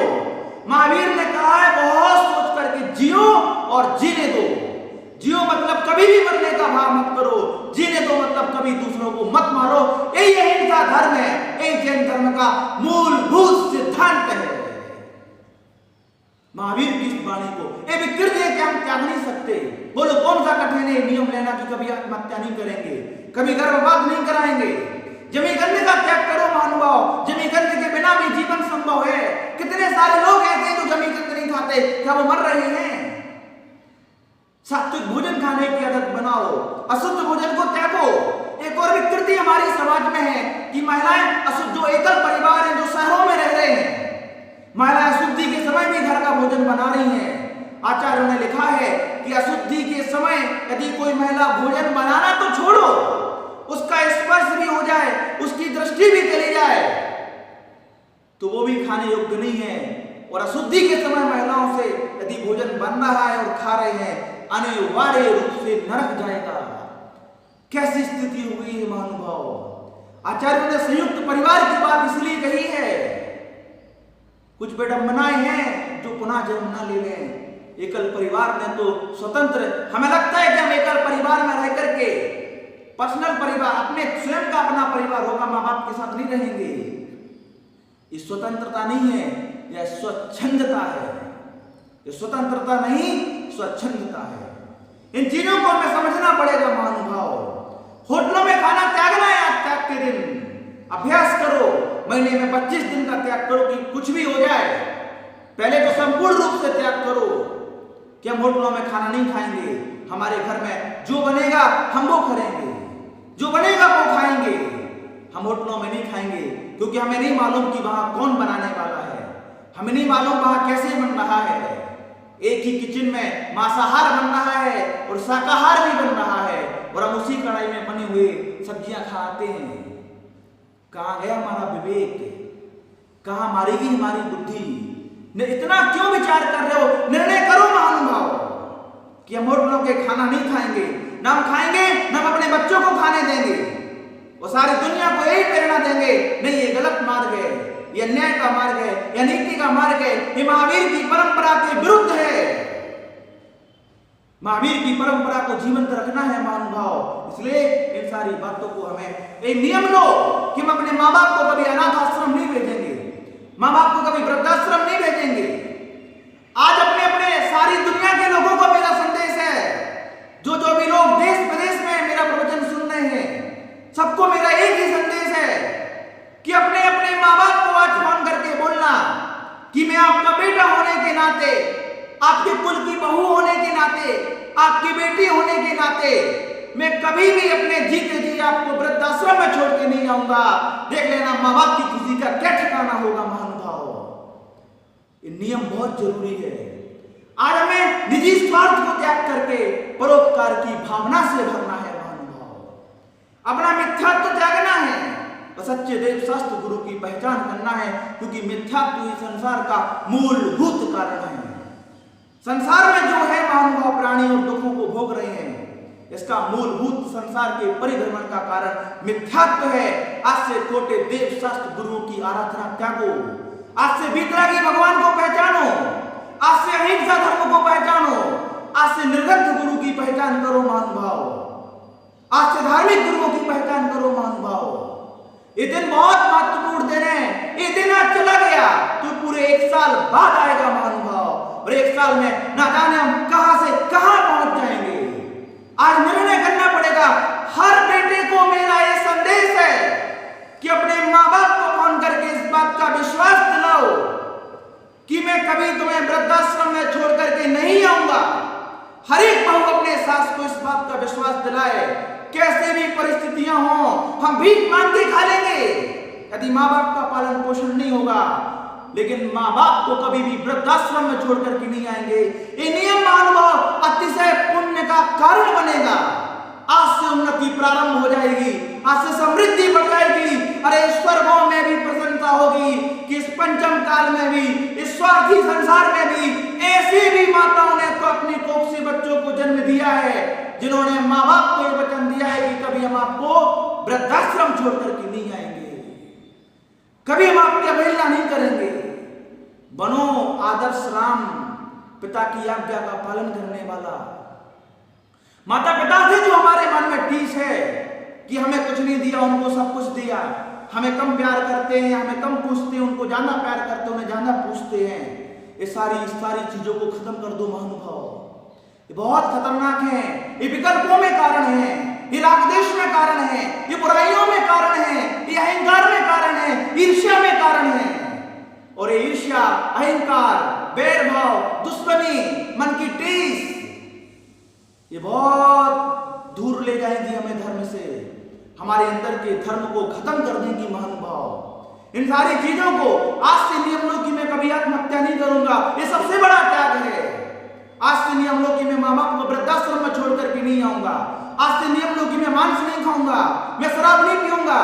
महावीर ने कहा है बहुत सोच करके जियो और जीने दो। जियो मतलब कभी भी मरने का भाव मत करो, जीने दो मतलब कभी दूसरों को मत मारो। यही अहिंसा धर्म है, यही जैन धर्म का मूलभूत सिद्धांत है। महावीर की इस वाणी को ये विकृत है कि हम त्याग नहीं सकते। बोलो कौन सा कठिन है नियम लेना कि कभी आत्महत्या नहीं करेंगे, कभी गर्भपात नहीं कराएंगे। जमी गंध का त्याग करो महानुभाव, जमी गंध के बिना भी जीवन संभव है। कितने सारे लोग ऐसे हैं जो जमी गंध नहीं खाते, क्या वो मर रहे हैं? सात्विक भोजन खाने की आदत बनाओ, अशुद्ध भोजन को त्यागो। एक और विकृति हमारी समाज में है कि महिलाएं अशुद्ध, जो एकल परिवार हैं, जो शहरों में रह रहे हैं, महिलाएं अशुद्धि के समय भी घर का भोजन बना रही हैं। आचार्यों ने लिखा है कि अशुद्धि के समय यदि कोई महिला भोजन बनाना तो छोड़ो, उसका स्पर्श भी हो जाए, उसकी दृष्टि भी चली जाए, तो वो भी खाने योग्य नहीं है। और अशुद्धि के समय महिलाओं से यदि भोजन बन रहा है और खा रहे हैं, अनिवार्य रूप से नरक जाएगा। कैसी स्थिति हुई है महानुभाव। आचार्यों ने संयुक्त परिवार की बात इसलिए कही है, कुछ विडंबनाएं हैं जो पुनः जन्म न ले लें। एकल परिवार में तो स्वतंत्र, हमें लगता है कि हम एकल परिवार में रह करके पर्सनल परिवार, अपने स्वयं का अपना परिवार होगा, माँ बाप के साथ नहीं रहेंगे। ये स्वतंत्रता नहीं है, यह स्वच्छंदता है। ये स्वतंत्रता नहीं, स्वच्छंदता है। इन चीजों को हमें समझना पड़ेगा महानुभाव। होटलों में खाना त्यागना है आज त्याग के दिन। अभ्यास करो, महीने में 25 दिन का त्याग करो कि कुछ भी हो जाए। पहले तो संपूर्ण रूप से त्याग करो कि हम होटलों में खाना नहीं खाएंगे। हमारे घर में जो बनेगा हम वो करेंगे, जो बनेगा वो खाएंगे। हम होटलों में नहीं खाएंगे क्योंकि हमें नहीं मालूम कि वहां कौन बनाने वाला है, हमें नहीं मालूम वहां कैसे बन रहा है। एक ही किचन में मांसाहार बन रहा है और शाकाहार भी बन रहा है, और हम उसी कढ़ाई में बनी हुई सब्जियां खाते हैं। कहां गया हमारा विवेक, कहां मारेगी हमारी बुद्धि? इतना क्यों विचार कर रहे हो? निर्णय करो महानुभाव कि हम होटलों के खाना नहीं खाएंगे, ना हम खाएंगे ना हम अपने बच्चों को खाने देंगे। वो सारी दुनिया को यही प्रेरणा देंगे, नहीं ये गलत मार्ग है, ये अन्याय का मार्ग है, यह नीति का मार्ग है, ये महावीर की परंपरा के विरुद्ध है। महावीर की परंपरा को जीवंत रखना है महानुभाव। इसलिए इन सारी बातों को हमें एक नियम लो कि हम अपने माँ बाप को कभी अनाथ आश्रम नहीं भेजेंगे, माँ बाप को कभी वृद्धाश्रम नहीं भेजेंगे। आज अपने अपने सारी दुनिया के लोगों को मेरा संदेश है, जो भी लोग देश विदेश में मेरा प्रवचन सुन रहे हैं, सबको मेरा एक ही संदेश है कि अपने अपने माँ बाप को आज फोन करके बोलना कि मैं आपका बेटा होने के नाते, आपके कुल की बहू होने के नाते, आपकी बेटी होने के नाते मैं कभी भी अपने जीते जी आपको वृद्धाश्रम में छोड़ के नहीं जाऊंगा। देख लेना माँ बाप की खुशी का क्या ठिकाना होगा महानुभाव। ये नियम बहुत जरूरी है। आज हमें निजी स्वार्थ को त्याग करके परोपकार की भावना से भरना है महानुभाव। अपना मिथ्यात्व त्यागना है और सच्चे देव शास्त्र गुरु की पहचान करना है, क्योंकि मिथ्यात्व ही संसार का मूलभूत कारण है। संसार में जो है महानुभाव प्राणी और दुखों को भोग रहे हैं, इसका मूलभूत संसार के परिभ्रमण का कारण मिथ्यात्व है। आज से छोटे देव शास्त्र गुरुओं की आराधना त्यागो, आज से वीतरागी भगवान को पहचानो, आज से अहिंसा धर्म को पहचानो, आज से निर्ग्रंथ गुरु की पहचान करो महानुभाव, आज से धार्मिक गुरुओं की पहचान करो महानुभाव। ये दिन बहुत महत्वपूर्ण दिन है। ये दिन आज चला गया तो पूरे 1 साल बाद आएगा महानुभाव। और 1 साल में ना जाने हम कहां से कहां पहुंच जाएंगे। आज निर्णय करना पड़ेगा। हर बेटे को मेरा यह संदेश है कि अपने माँ बाप को फोन करके इस बात का विश्वास दिलाओ कि मैं कभी तुम्हें वृद्धाश्रम में छोड़ करके नहीं आऊंगा। हर एक बहू अपने सास को इस बात का विश्वास दिलाए, कैसे भी परिस्थितियां हो हम भीख मांग के खा लेंगे यदि माँ बाप का पालन पोषण नहीं होगा, लेकिन माँ बाप को कभी भी वृद्धाश्रम में छोड़ करके नहीं आएंगे। ये नियम अनुभव अतिशय पुण्य का कारण बनेगा। आज से उन्नति प्रारंभ हो जाएगी, आज से समृद्धि बढ़ जाएगी। अरे स्वर्गों में भी प्रसन्नता होगी कि इस पंचम काल में भी, इस स्वार्थी संसार में भी ऐसी भी माताओं ने तो अपनी कोख से बच्चों को जन्म दिया है जिन्होंने माँ बाप को ये वचन दिया है कि कभी हम आपको वृद्धाश्रम छोड़ करके नहीं आएंगे, कभी हम आपकी अवहेलना नहीं करेंगे। बनो आदर्श राम पिता की आज्ञा का पालन करने वाला। माता पिता से जो हमारे मन में टीस है कि हमें कुछ नहीं दिया, उनको सब कुछ दिया, हमें कम प्यार करते हैं, हमें कम पूछते हैं, उनको ज्यादा प्यार करते हैं, उन्हें ज्यादा पूछते हैं, ये सारी चीजों को खत्म कर दो महानुभाव। ये बहुत खतरनाक है। ये विकल्पों में कारण है, ये रागद्वेष में कारण है, ये बुराइयों में कारण है, ये अहंकार में कारण है, ईर्ष्या में कारण है। और ये ईर्ष्या, अहंकार, बैरभाव, दुश्मनी, मन की टीस, ये बहुत दूर ले जाएंगी हमें धर्म से, हमारे अंदर के धर्म को खत्म कर देंगी महानुभाव। इन सारी चीजों को आज से नियम लो कि मैं कभी आत्महत्या नहीं करूंगा, ये सबसे बड़ा त्याग है। आज से नियम लो कि मैं माँ बाप को वृद्धाश्रम में छोड़ करके नहीं आऊंगा। आज से नियम लो कि मैं मांस नहीं खाऊंगा, मैं शराब नहीं पीऊंगा।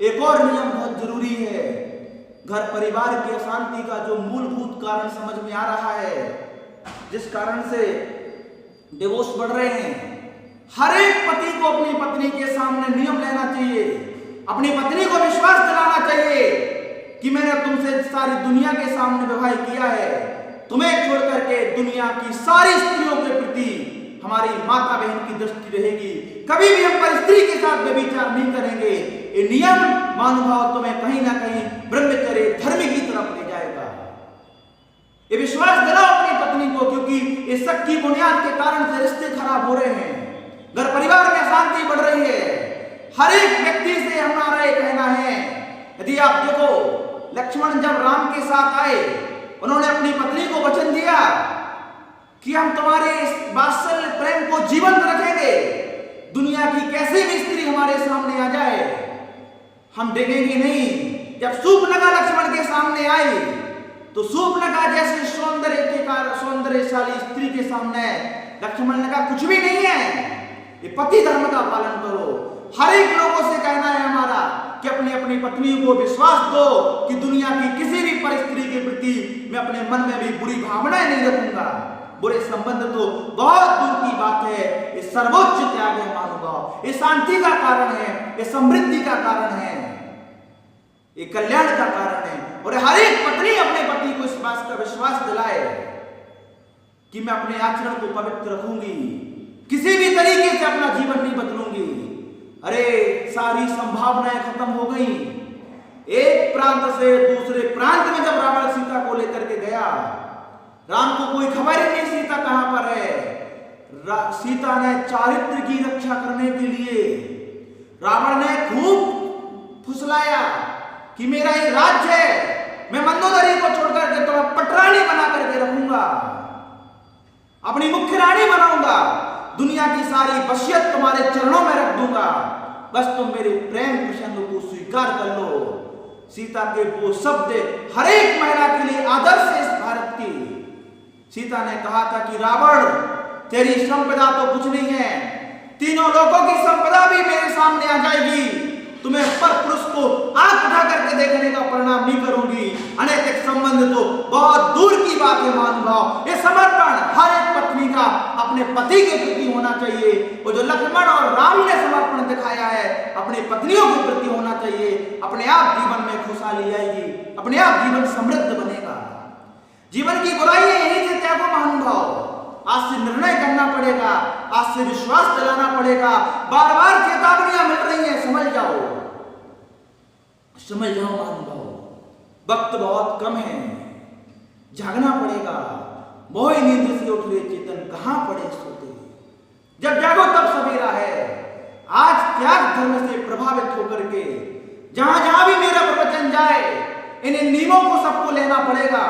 एक और नियम बहुत जरूरी है। घर परिवार की अशांति का जो मूलभूत कारण समझ में आ रहा है, जिस कारण से डिवोर्स बढ़ रहे हैं, हर एक पति को अपनी पत्नी के सामने नियम लेना चाहिए, अपनी पत्नी को विश्वास दिलाना चाहिए कि मैंने तुमसे सारी दुनिया के सामने विवाह किया है, तुम्हें छोड़ करके दुनिया की सारी स्त्रियों के प्रति हमारी माता बहन की दृष्टि रहेगी, कभी भी हम परस्त्री के साथ व्यभिचार नहीं करेंगे। ये नियम महानुभाव तुम्हें कहीं ना कहीं ब्रह्मचर्य धर्म की तरफ ले जाएगा। ये विश्वास दिलाओ अपनी पत्नी को, क्योंकि इस शक की बुनियाद के कारण से रिश्ते खराब हो रहे हैं, घर परिवार में अशांति बढ़ रही है। हर एक व्यक्ति से हमारा ये कहना है, यदि आप देखो लक्ष्मण जब राम के साथ आए, उन्होंने अपनी पत्नी को वचन दिया कि हम तुम्हारे इस वात्सल्य प्रेम को जीवंत रखेंगे, दुनिया की कैसी भी स्त्री हमारे सामने आ जाए हम डेगेंगे नहीं। जब शूर्पणखा लक्ष्मण के सामने आई तो शूर्पणखा जैसे सौंदर्यशाली स्त्री के सामने लक्ष्मण ने कहा कुछ भी नहीं है, ये पति धर्म का पालन करो। हर एक लोगों से कहना है हमारा कि अपनी अपनी पत्नी को विश्वास दो कि दुनिया की किसी भी परिस्थिति के प्रति मैं अपने मन में भी बुरी भावनाएं नहीं रखूंगा। बुरे संबंध तो बहुत दूर की बात है, ये सर्वोच्च त्याग है महानुभाव, ये शांति का कारण है, ये समृद्धि का कारण है, ये कल्याण का कारण है। और हर एक पत्नी अपने पति को इस बात का विश्वास दिलाए कि मैं अपने आचरण को पवित्र रखूंगी, किसी भी तरीके से अपना जीवन नहीं बदलूंगी। अरे सारी संभावनाएं खत्म हो गई। एक प्रांत से दूसरे प्रांत में जब रावण सीता को लेकर के गया, राम को कोई खबर ही नहीं सीता कहां पर है। सीता ने चारित्र की रक्षा करने के लिए रावण ने खूब फुसलाया कि मेरा ये राज्य है, मैं मंदोदरी को छोड़कर के तुम्हें पटरानी बना करके रखूंगा, अपनी मुख्य रानी बनाऊंगा, दुनिया की सारी वसीयत तुम्हारे चरणों में रख दूंगा, बस तुम मेरे प्रेम प्रसंग को स्वीकार कर लो। सीता के वो शब्द हर एक महिला के लिए आदर्श है इस भारत की। सीता ने कहा था कि रावण तेरी संपदा तो कुछ नहीं है, तीनों लोगों की संपदा भी मेरे सामने आ जाएगी, तुम्हें पर पुरुष को आंख उठा करके देखने का परिणाम नहीं करूंगी। अनैतिक संबंध तो बहुत दूर की बात है महानुभाव। ये समर्पण हर एक पत्नी का अपने पति के प्रति होना चाहिए, और जो लक्ष्मण और राम ने समर्पण दिखाया है अपनी पत्नियों के प्रति होना चाहिए। अपने आप जीवन में खुशहाली आएगी, अपने आप जीवन समृद्ध बनेगा। जीवन की बुराई यही से त्यागो महानुभाव। आज से निर्णय करना पड़ेगा, आज से विश्वास दिलाना पड़ेगा। बार बार चेतावनियां मिल रही हैं, समझ जाओ, समझ जाओ महानुभाव, वक्त बहुत कम है, जागना पड़ेगा। मोहि नींद से उठ रे चेतन, कहाँ पड़े सोते। जब जागो तब सवेरा है। आज त्याग धर्म से प्रभावित होकर के जहां जहां भी मेरा प्रवचन जाए, इन नियमों को सबको लेना पड़ेगा,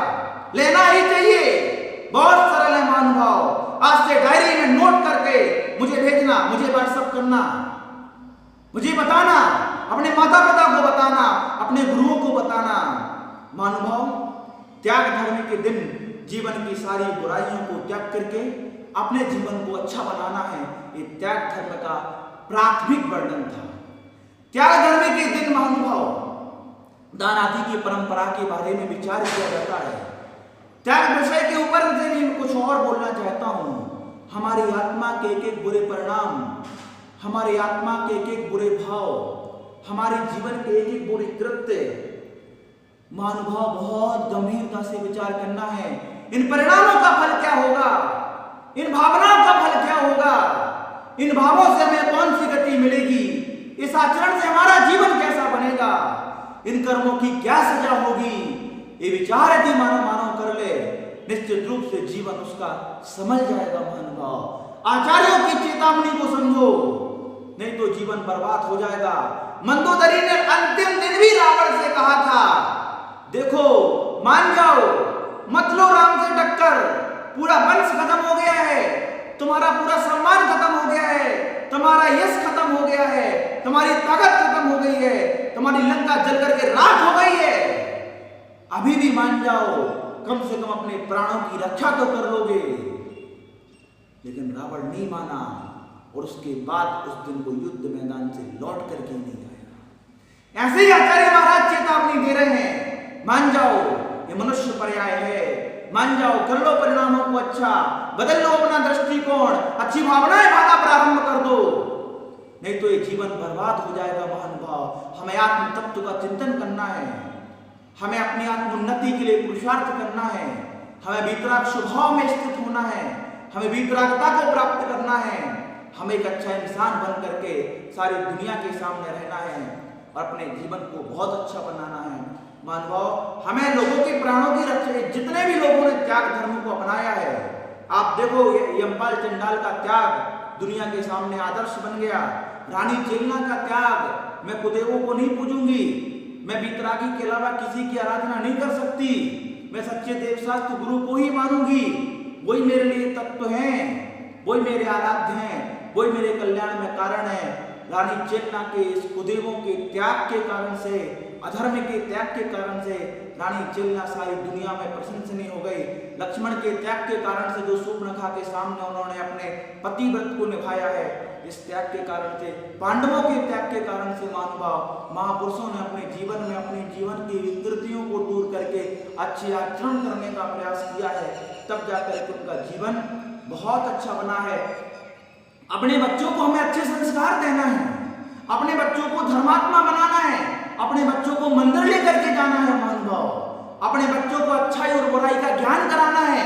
लेना ही चाहिए। बहुत सरल है महानुभाव। आज से डायरी में नोट करके मुझे भेजना, मुझे व्हाट्सएप करना, मुझे बताना, अपने माता पिता को बताना, अपने गुरुओं को बताना। महानुभाव, त्याग धर्म के दिन जीवन की सारी बुराइयों को त्याग करके अपने जीवन को अच्छा बनाना है। ये त्याग धर्म का प्राथमिक वर्णन था। त्याग धर्म के दिन महानुभाव दान आदि की परंपरा के बारे में विचार किया जाता है। त्याग विषय के ऊपर से भी मैं कुछ और बोलना चाहता हूं। हमारी आत्मा के एक एक बुरे परिणाम, हमारी आत्मा के एक एक बुरे भाव, हमारे जीवन के एक एक बुरे कृत्य, महानुभाव बहुत गंभीरता से विचार करना है। इन परिणामों का फल क्या होगा, इन भावनाओं का फल क्या होगा, इन भावों से हमें कौन सी गति मिलेगी, इस आचरण से हमारा जीवन कैसा बनेगा, इन कर्मों की क्या सजा होगी, ये विचार यदि मानव कर ले, निश्चित रूप से जीवन उसका समझ जाएगा। महानुभाव, आचार्यों की चेतावनी को समझो, नहीं तो जीवन बर्बाद हो जाएगा। मंदोदरी ने अंतिम दिन भी रावण से कहा था, देखो मान जाओ, मत लो राम से टक्कर, पूरा वंश खत्म हो गया है, तुम्हारा पूरा सम्मान खत्म हो गया है, तुम्हारा यश खत्म हो गया है, तुम्हारी ताकत खत्म हो गई है, तुम्हारी लंका जल करके राख हो गई है, अभी भी मान जाओ, कम से कम अपने प्राणों की रक्षा तो कर लोगे। लेकिन रावण नहीं माना और उसके बाद उस दिन वो युद्ध मैदान से लौट करके नहीं आया। ऐसे ही आचार्य महाराज चेतावनी दे रहे हैं, मान जाओ, ये मनुष्य पर्याय है, मान जाओ, कर लो परिणामों को अच्छा, बदल लो अपना दृष्टिकोण, अच्छी भावनाएं भावना प्रारंभ कर दो, नहीं तो ये जीवन बर्बाद हो जाएगा। महानुभाव, हमें आत्म तत्व का चिंतन करना है, हमें अपनी आत्मोन्नति के लिए पुरुषार्थ करना है, हमें वीतराग स्वभाव में स्थित होना है, हमें वीतरागता को प्राप्त करना है, हमें एक अच्छा इंसान बन करके सारी दुनिया के सामने रहना है और अपने जीवन को बहुत अच्छा बनाना है। महानुभाव, हमें लोगों के प्राणों की रक्षा, जितने भी लोगों ने त्याग धर्म को अपनाया है, आप देखो यमपाल चंडाल का त्याग दुनिया के सामने आदर्श बन गया। रानी चेलना का त्याग, मैं कुदेवों को नहीं पूजूंगी, मैं वीतरागी के अलावा किसी की आराधना नहीं कर सकती, मैं सच्चे देवशास्त्र गुरु को ही मानूंगी, वही मेरे लिए तत्व हैं, वही मेरे आराध्य हैं, वही मेरे कल्याण में कारण है। रानी चेलना के इस कुदेवों के त्याग के कारण से, अधर्म के त्याग के कारण से रानी चेलना सारी दुनिया में प्रशंसनीय हो गई। लक्ष्मण के त्याग के कारण से जो शूर्पणखा के सामने उन्होंने अपने पतिव्रत को निभाया है, इस त्याग के कारण से, पांडवों के त्याग के कारण से महानुभाव महापुरुषों ने अपने जीवन में अपने जीवन की विकृतियों को दूर करके अच्छे आचरण करने का प्रयास किया है, तब जाकर के उनका जीवन बहुत अच्छा बना है। अपने बच्चों को हमें अच्छे संस्कार देना है, अपने बच्चों को धर्मात्मा बनाना है, अपने बच्चों को मंदिर लेकर के जाना है। महानुभाव, अपने बच्चों को अच्छाई और बुराई का ज्ञान कराना है,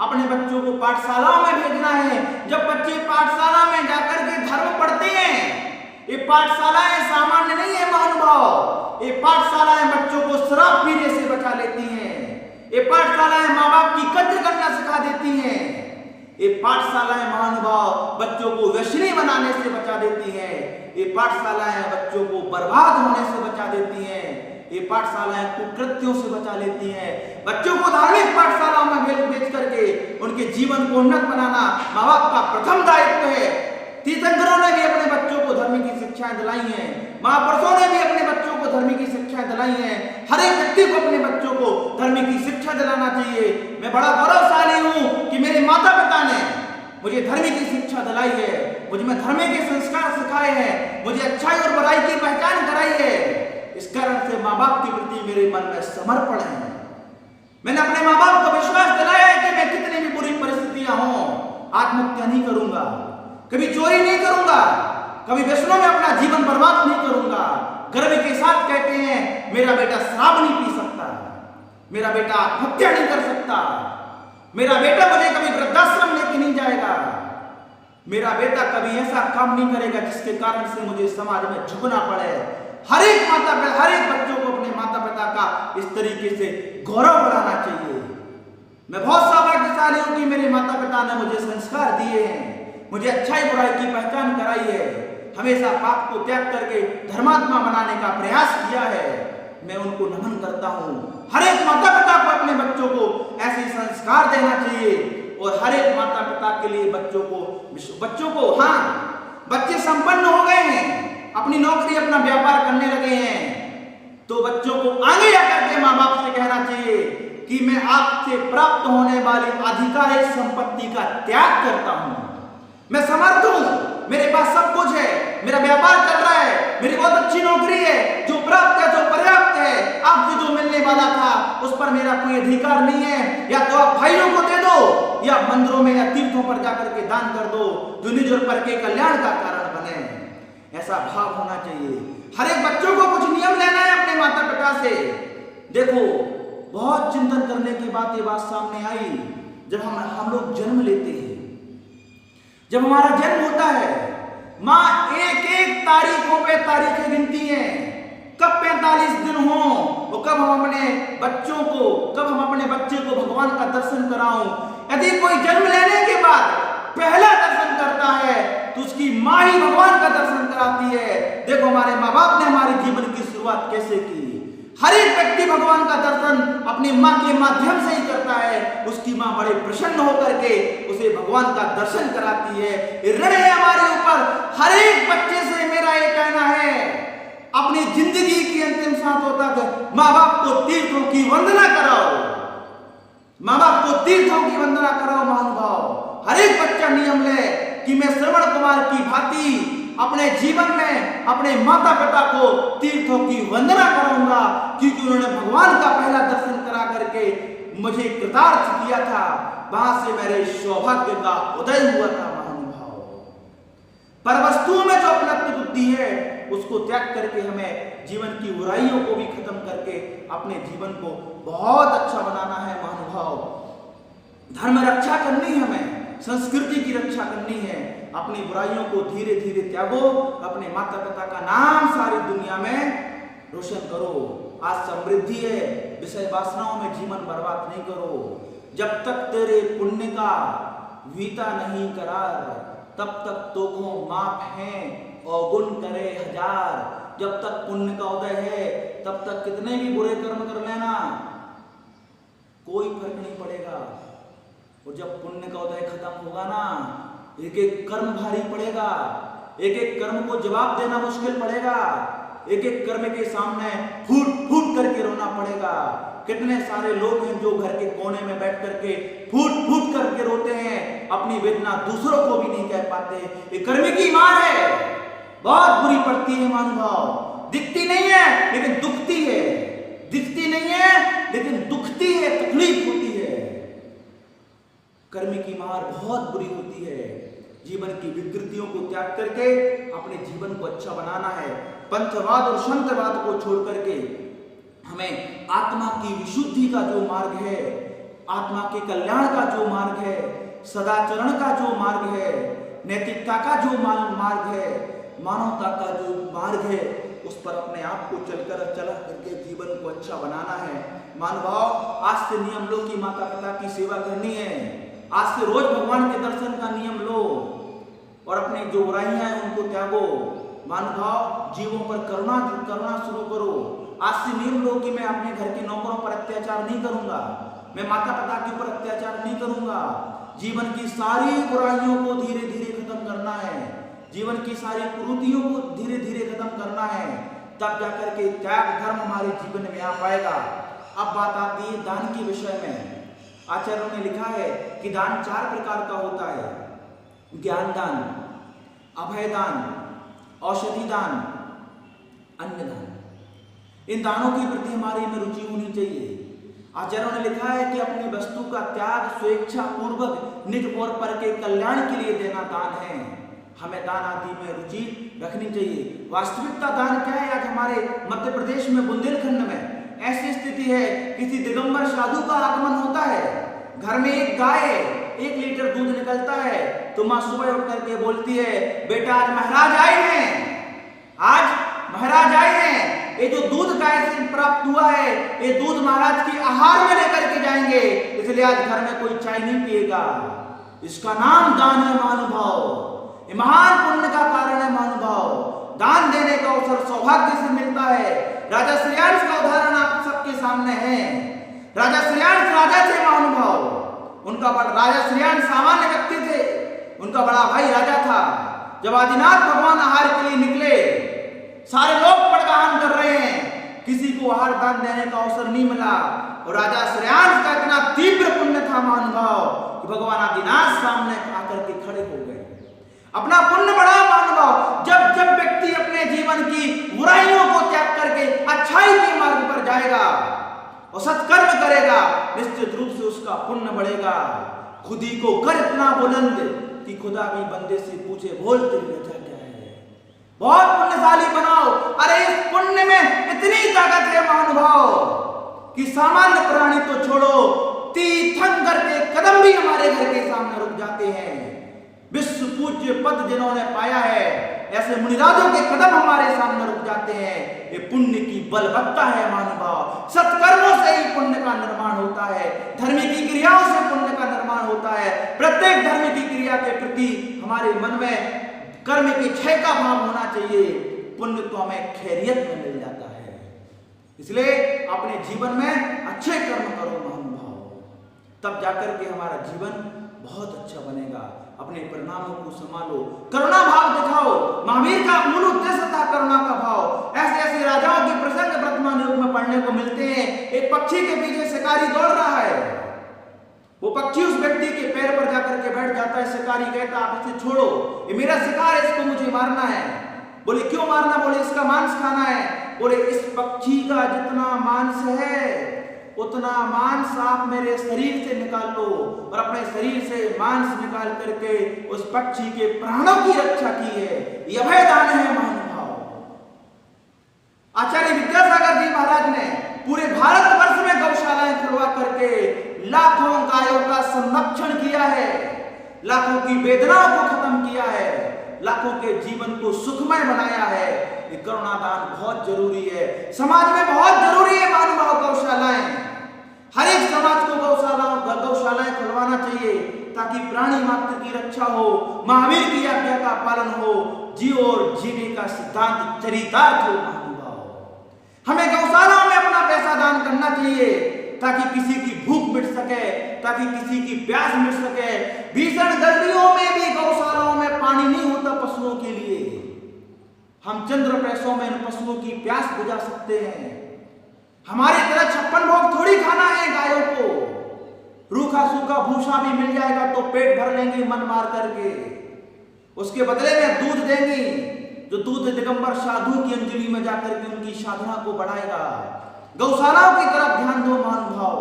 अपने बच्चों को पाठशालाओं में भेजना है। जब बच्चे पाठशाला में जाकर के धर्म पढ़ते हैं, ये पाठशालाएं सामान्य नहीं है महानुभाव, ये पाठशालाएं बच्चों को शराब पीने से बचा लेती हैं, ये पाठशालाएं माँ बाप की कद्र करना सिखा देती हैं, ये पाठशालाएं महानुभाव बच्चों को व्यसनी बनाने से बचा देती हैं, ये पाठशालाएं बच्चों को बर्बाद होने से बचा देती हैं, ये पाठशालाएं कुकृत्यों से बचा लेती हैं। बच्चों को धार्मिक पाठशालाओं में भेज करके उनके जीवन को उन्नत बनाना माँ बाप का प्रथम दायित्व है। तीर्थंकरों ने भी अपने बच्चों को धर्म की शिक्षाएं दिलाई हैं, महापुरुषों ने भी अपने बच्चों को धर्म की शिक्षाएं दिलाई हैं। हर एक व्यक्ति को अपने बच्चों को धर्म की शिक्षा दिलाना चाहिए। मैं बड़ा गौरवशाली हूँ कि मेरे माता पिता ने मुझे धर्म की शिक्षा दिलाई है, मुझे में धर्म के संस्कार सिखाए हैं, मुझे अच्छाई और बुराई की पहचान कराई है। इस कारण से माँ बाप के प्रति मेरे मन में समर्पण है। मैंने अपने माँ बाप को विश्वास दिलाया है कि मैं कितनी भी बुरी परिस्थितियां हों, आत्महत्या नहीं करूंगा, कभी चोरी नहीं करूंगा, कभी व्यसनों में अपना जीवन बर्बाद नहीं करूंगा। गर्व के साथ कहते हैं, मेरा बेटा शराब नहीं पी सकता, मेरा बेटा आत्महत्या नहीं कर सकता, मेरा बेटा मुझे कभी वृद्धाश्रम लेके नहीं जाएगा, मेरा बेटा कभी ऐसा काम नहीं करेगा जिसके कारण से मुझे समाज में झुकना पड़े। हर एक माता पिता, हर एक बच्चों को अपने माता पिता का इस तरीके से गौरव बढ़ाना चाहिए। मैं बहुत सौभाग्यशाली रही हूँ कि मेरे माता पिता ने मुझे संस्कार दिए हैं, मुझे अच्छाई बुराई की पहचान कराई है, हमेशा पाप को त्याग करके धर्मात्मा बनाने का प्रयास किया है। मैं उनको नमन करता हूँ। हर एक माता पिता को अपने बच्चों को ऐसे संस्कार देना चाहिए और हर एक माता पिता के लिए बच्चों को हाँ, बच्चे संपन्न हो गए हैं, अपनी नौकरी अपना व्यापार करने लगे हैं, तो बच्चों को आगे जाकर के माँ बाप से कहना चाहिए कि मैं आपसे प्राप्त होने वाली आधिकारिक संपत्ति का त्याग करता हूं। मैं समर्थ हूं, मेरे पास सब कुछ है, मेरा व्यापार चल रहा है, मेरी बहुत अच्छी नौकरी है, जो प्राप्त है, जो पर्याप्त है, आपसे जो मिलने वाला था उस पर मेरा कोई अधिकार नहीं है। या तो आप भाइयों को दे दो या मंदिरों में या तीर्थों पर जाकर के दान कर दो, जो निज और पर के कल्याण का कारण बने। ऐसा भाव होना चाहिए। हर एक बच्चों को कुछ नियम लेना है अपने माता पिता से। देखो, बहुत चिंतन करने के बाद ये बात सामने आई, जब हम लोग जन्म लेते हैं, जब हमारा जन्म होता है, माँ एक एक तारीखों पे तारीखें गिनती है, कब 45 दिन हो तो कब हम अपने बच्चे को भगवान का दर्शन कराऊं। यदि कोई जन्म लेने के बाद पहला दर्शन करता है तो उसकी माँ ही भगवान का दर्शन कराती है। देखो, हमारे माँ बाप ने हमारे जीवन की शुरुआत कैसे की। हर एक व्यक्ति भगवान का दर्शन अपनी माँ के माध्यम से ही करता है। उसकी माँ बड़े प्रसन्न होकर के उसे भगवान का दर्शन कराती है। ऋण है हमारे ऊपर। हर एक बच्चे से मेरा ये कहना है, अपनी जिंदगी की अंतिम सांसों तक माँ बाप को तीर्थों की वंदना कराओ, माँ बाप को तीर्थों की वंदना कराओ। महानुभाव, हर एक बच्चा नियम ले कि मैं श्रवण कुमार की भांति अपने जीवन में अपने माता पिता को तीर्थों की वंदना कराऊंगा, क्योंकि उन्होंने भगवान का पहला दर्शन करा करके मुझे कृतार्थ किया था। वहां से मेरे सौभाग्य का उदय हुआ था। महानुभाव, पर वस्तुओं में जो अपनी बुद्धि है उसको त्याग करके हमें जीवन की बुराइयों को भी खत्म करके अपने जीवन को बहुत अच्छा बनाना है। महानुभाव, धर्म रक्षा करनी है, हमें संस्कृति की रक्षा करनी है। अपनी बुराइयों को धीरे धीरे त्यागो, अपने माता पिता का नाम सारी दुनिया में रोशन करो। आज समृद्धि है, विषय वासनाओं में जीवन बर्बाद नहीं करो। जब तक तेरे पुण्य का वीता नहीं करार, तब तक तो को माफ है और गुण करे हजार। जब तक पुण्य का उदय है तब तक कितने भी बुरे कर्म कर लेना, कोई फर्क नहीं पड़ेगा। और जब पुण्य का उदय खत्म होगा ना, एक एक कर्म भारी पड़ेगा, एक एक कर्म को जवाब देना मुश्किल पड़ेगा, एक एक कर्म के सामने फूट फूट करके रोना पड़ेगा। कितने सारे लोग हैं जो घर के कोने में बैठ करके फूट फूट करके रोते हैं, अपनी वेदना दूसरों को भी नहीं कह पाते। ये कर्म की मार है, बहुत बुरी पड़ती है। महानुभाव, दिखती नहीं है लेकिन दुखती है, दिखती नहीं है लेकिन दुखती है, तकलीफ होती है। कर्म की मार बहुत बुरी होती है। जीवन की विकृतियों को त्याग करके अपने जीवन को अच्छा बनाना है। पंचवाद और संतवाद को छोड़ करके हमें आत्मा की विशुद्धि का जो मार्ग है, आत्मा के कल्याण का जो मार्ग है, सदाचरण का जो मार्ग है, नैतिकता का जो मार्ग है, मानवता का जो मार्ग है, उस पर अपने आप को चला करके जीवन को अच्छा बनाना है। मानभाव, आज से नियम लो कि माता पिता की सेवा करनी है। आज से रोज भगवान के दर्शन का नियम लो और अपने जो बुराइयां हैं उनको त्यागो। मानभाव, जीवों पर करुणा शुरू करो। आज से नियम लो कि मैं अपने घर के नौकरों पर अत्याचार नहीं करूंगा, मैं माता पिता के ऊपर अत्याचार नहीं करूंगा। जीवन की सारी बुराइयों को धीरे धीरे खत्म करना है, जीवन की सारी कुरीतियों को धीरे धीरे खत्म करना है, तब जाकर के त्याग धर्म हमारे जीवन में आ पाएगा। अब बात आती है दान के विषय में। आचार्यों ने लिखा है कि दान 4 प्रकार का होता है: ज्ञान दान, अभय दान, औषधि दान, अन्न दान। इन दानों के प्रति हमारी में रुचि होनी चाहिए। आचार्यों ने लिखा है कि अपनी वस्तु का त्याग स्वेच्छा पूर्वक निज और पर के कल्याण के लिए देना दान है। हमें दान आदि में रुचि रखनी चाहिए। वास्तविकता दान क्या है? आज हमारे मध्य प्रदेश में बुंदेलखंड में ऐसी स्थिति है, किसी दिगंबर साधु का आगमन होता है, घर में एक गाय 1 लीटर दूध निकलता है, तो माँ सुबह उठ करके बोलती है, बेटा आज महाराज आए हैं, आज महाराज आए हैं, ये जो दूध गाय से प्राप्त हुआ है, ये दूध महाराज के आहार में लेकर के जाएंगे, इसलिए आज घर में कोई चाय नहीं पिएगा। इसका नाम दान है महानुभाव, ये महान पुण्य का कारण है महानुभाव। दान देने का अवसर सौभाग्य से मिलता है। राजा श्रेयांश का उदाहरण आप सबके सामने है। राजा श्रेयांश राजा थे महानुभाव। उनका राजा श्रेयांश सामान्य व्यक्ति थे, उनका बड़ा भाई राजा था। जब आदिनाथ भगवान आहार के लिए निकले, सारे लोग पड़गाहन कर रहे हैं, किसी को आहार दान देने का अवसर नहीं मिला। और राजा श्रेयांश का इतना तीव्र पुण्य था महानुभाव कि भगवान आदिनाथ सामने आकर के खड़े हो गए। अपना पुण्य बढ़ा महानुभाव। जब जब व्यक्ति अपने जीवन की बुराइयों को त्याग करके अच्छाई के मार्ग पर जाएगा और सत्कर्म करेगा, निश्चित रूप से उसका पुण्य बढ़ेगा। खुद ही को कर इतना बुलंद कि खुदा भी बंदे से पूछे, बोल तेरी वजह क्या है। बहुत पुण्यशाली बनाओ। अरे इस पुण्य में इतनी ताकत है महानुभाव कि सामान्य प्राणी तो छोड़ो, तीर्थंकर के कदम भी हमारे घर के सामने रुक जाते हैं। विश्व पूज्य पद जिन्होंने पाया है, ऐसे मुनिराजों के कदम हमारे सामने रुक जाते हैं। ये पुण्य की बलवत्ता है महानुभाव। सत्कर्मों से ही पुण्य का निर्माण होता है, धर्म की क्रियाओं से पुण्य का निर्माण होता है। प्रत्येक धर्म की क्रिया के प्रति हमारे मन में कर्म के क्षय का भाव होना चाहिए। पुण्य तो हमें खैरियत में मिल जाता है। इसलिए अपने जीवन में अच्छे कर्म करो महानुभाव, तब जाकर के हमारा जीवन बहुत अच्छा बनेगा। अपने परिणामों को संभालो, करुणा भाव दिखाओ। महावीर का मूल उद्देश्य था करुणा का भाव। ऐसे ऐसे राजाओं के प्रसंग वर्तमान युग में पढ़ने को मिलते हैं। एक पक्षी के पीछे शिकारी दौड़ रहा है, वो पक्षी उस व्यक्ति के पैर पर जाकर के बैठ जाता है। शिकारी कहता, आप इसे छोड़ो, ये मेरा शिकार है, इसको मुझे मारना है। बोले क्यों मारना? बोले इसका मांस खाना है। बोले इस पक्षी का जितना मांस है उतना मांस आप मेरे शरीर से निकाल लो, और अपने शरीर से मांस निकाल करके उस पक्षी के प्राणों की रक्षा की है। यह अभय दान है महानुभाव। आचार्य विद्यासागर जी महाराज ने पूरे भारतवर्ष में गौशालाएं खुलवा करके लाखों गायों का संरक्षण किया है, लाखों की वेदनाओं को खत्म किया है, लाखों के जीवन को सुखमय बनाया है। ये करुणा दान बहुत जरूरी है, समाज में बहुत जरूरी है महानुभाव। गौशालाएं, हर एक समाज को गौशालाएं खुलवाना चाहिए ताकि प्राणी मात्र की रक्षा हो, महावीर की आज्ञा का पालन हो, जियो और जीने का सिद्धांत चरितार्थ हो महानुभाव। हमें गौशालाओं में अपना पैसा दान करना चाहिए ताकि किसी की भूख मिट सके, ताकि किसी की प्यास मिट सके। भीषण गर्मियों में भी गौशालाओं में पानी नहीं होता पशुओं के लिए, हम चंद्र पैसों में इन पशुओं की प्यास बुझा सकते हैं। हमारी तरह 56 भोग थोड़ी खाना है गायों को, रूखा सूखा भूसा भी मिल जाएगा तो पेट भर लेंगे मन मार करके, उसके बदले में दूध देंगी, जो दूध दिगंबर साधु की अंजलि में जाकर के उनकी साधना को बढ़ाएगा। गौशालाओं की तरफ ध्यान दो महानुभाव,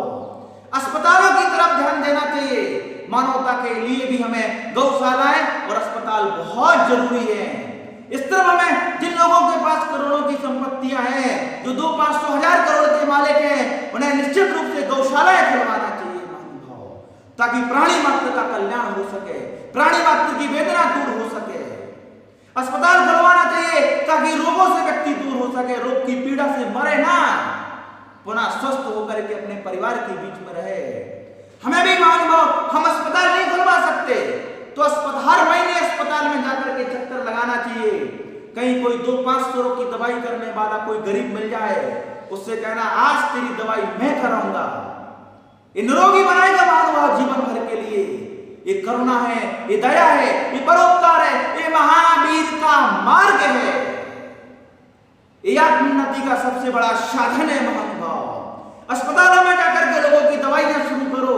अस्पतालों की तरफ ध्यान देना चाहिए। मानवता के लिए भी हमें गौशालाएं और अस्पताल बहुत जरूरी है। इस तरफ हमें जिन लोगों के पास करोड़ों की संपत्तियां हैं, जो 200-500 हजार करोड़ के मालिक हैं, उन्हें निश्चित रूप से गौशालाएं खुलवाना चाहिए महानुभाव, ताकि प्राणी मात्र का कल्याण हो सके, प्राणी मात्र की वेदना दूर हो सके। अस्पताल खुलवाना चाहिए ताकि रोगों से व्यक्ति दूर हो सके, रोग की पीड़ा से मरे ना, पुनः स्वस्थ होकर के अपने परिवार के बीच में रहे। हमें भी महानुभाव, हम अस्पताल नहीं खुलवा सकते तो हर महीने अस्पताल में जाकर के चक्कर लगाना चाहिए। कहीं कोई 200-500 की दवाई करने वाला कोई गरीब मिल जाए, उससे कहना आज तेरी दवाई मैं कराऊंगा। ये निरोगी बनाएगा महानुभाव जीवन भर के लिए। ये करुणा है, ये दया है, ये परोपकार है, ये महावीर का मार्ग है। ये आत्मोन्नति का सबसे बड़ा साधन है महानुभाव। अस्पतालों में जाकर के लोगों की दवाइयां शुरू करो,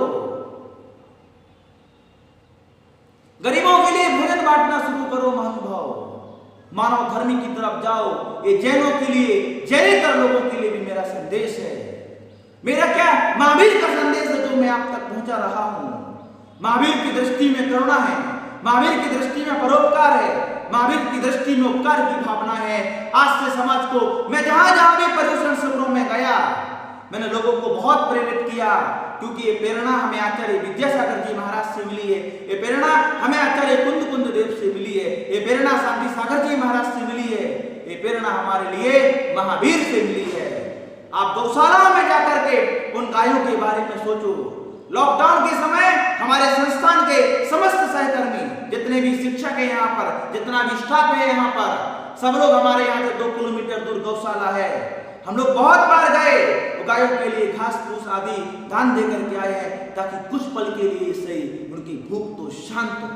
गरीबों के लिए भोजन बांटना शुरू करो महानुभाव। मानव धर्म की तरफ जाओ। ये जैनों के लिए, जैनेतर लोगों के लिए भी मेरा संदेश है। मेरा क्या महावीर का संदेश है जो मैं आप तक पहुंचा रहा हूं। महावीर की दृष्टि में करुणा है, महावीर की दृष्टि में परोपकार है, महावीर की दृष्टि में उपकार की भावना है। आज से समाज को, मैं जहां जहां भी पर्युषण शिविरों में गया, मैंने लोगों को बहुत प्रेरित किया, क्योंकि ये प्रेरणा हमें आचार्य विद्यासागर जी महाराज से मिली है, ये प्रेरणा हमें आचार्य कुंद देव से मिली है, ये प्रेरणा शांति सागर जी महाराज से मिली है, ये प्रेरणा हमारे लिए महावीर से मिली है। आप गौशाला में जाकर के उन गायों के बारे में सोचो। लॉकडाउन के समय हमारे संस्थान के समस्त सहकर्मी, जितने भी शिक्षक हैं यहाँ पर, जितना भी स्टाफ है यहाँ पर, सब लोग हमारे यहाँ से 2 किलोमीटर दूर गौशाला है। हम लोग बहुत बार गए, गायों के लिए घास फूस आदि दान दे करके आए हैं, ताकि कुछ पल के लिए सही उनकी भूख तो शांत हो।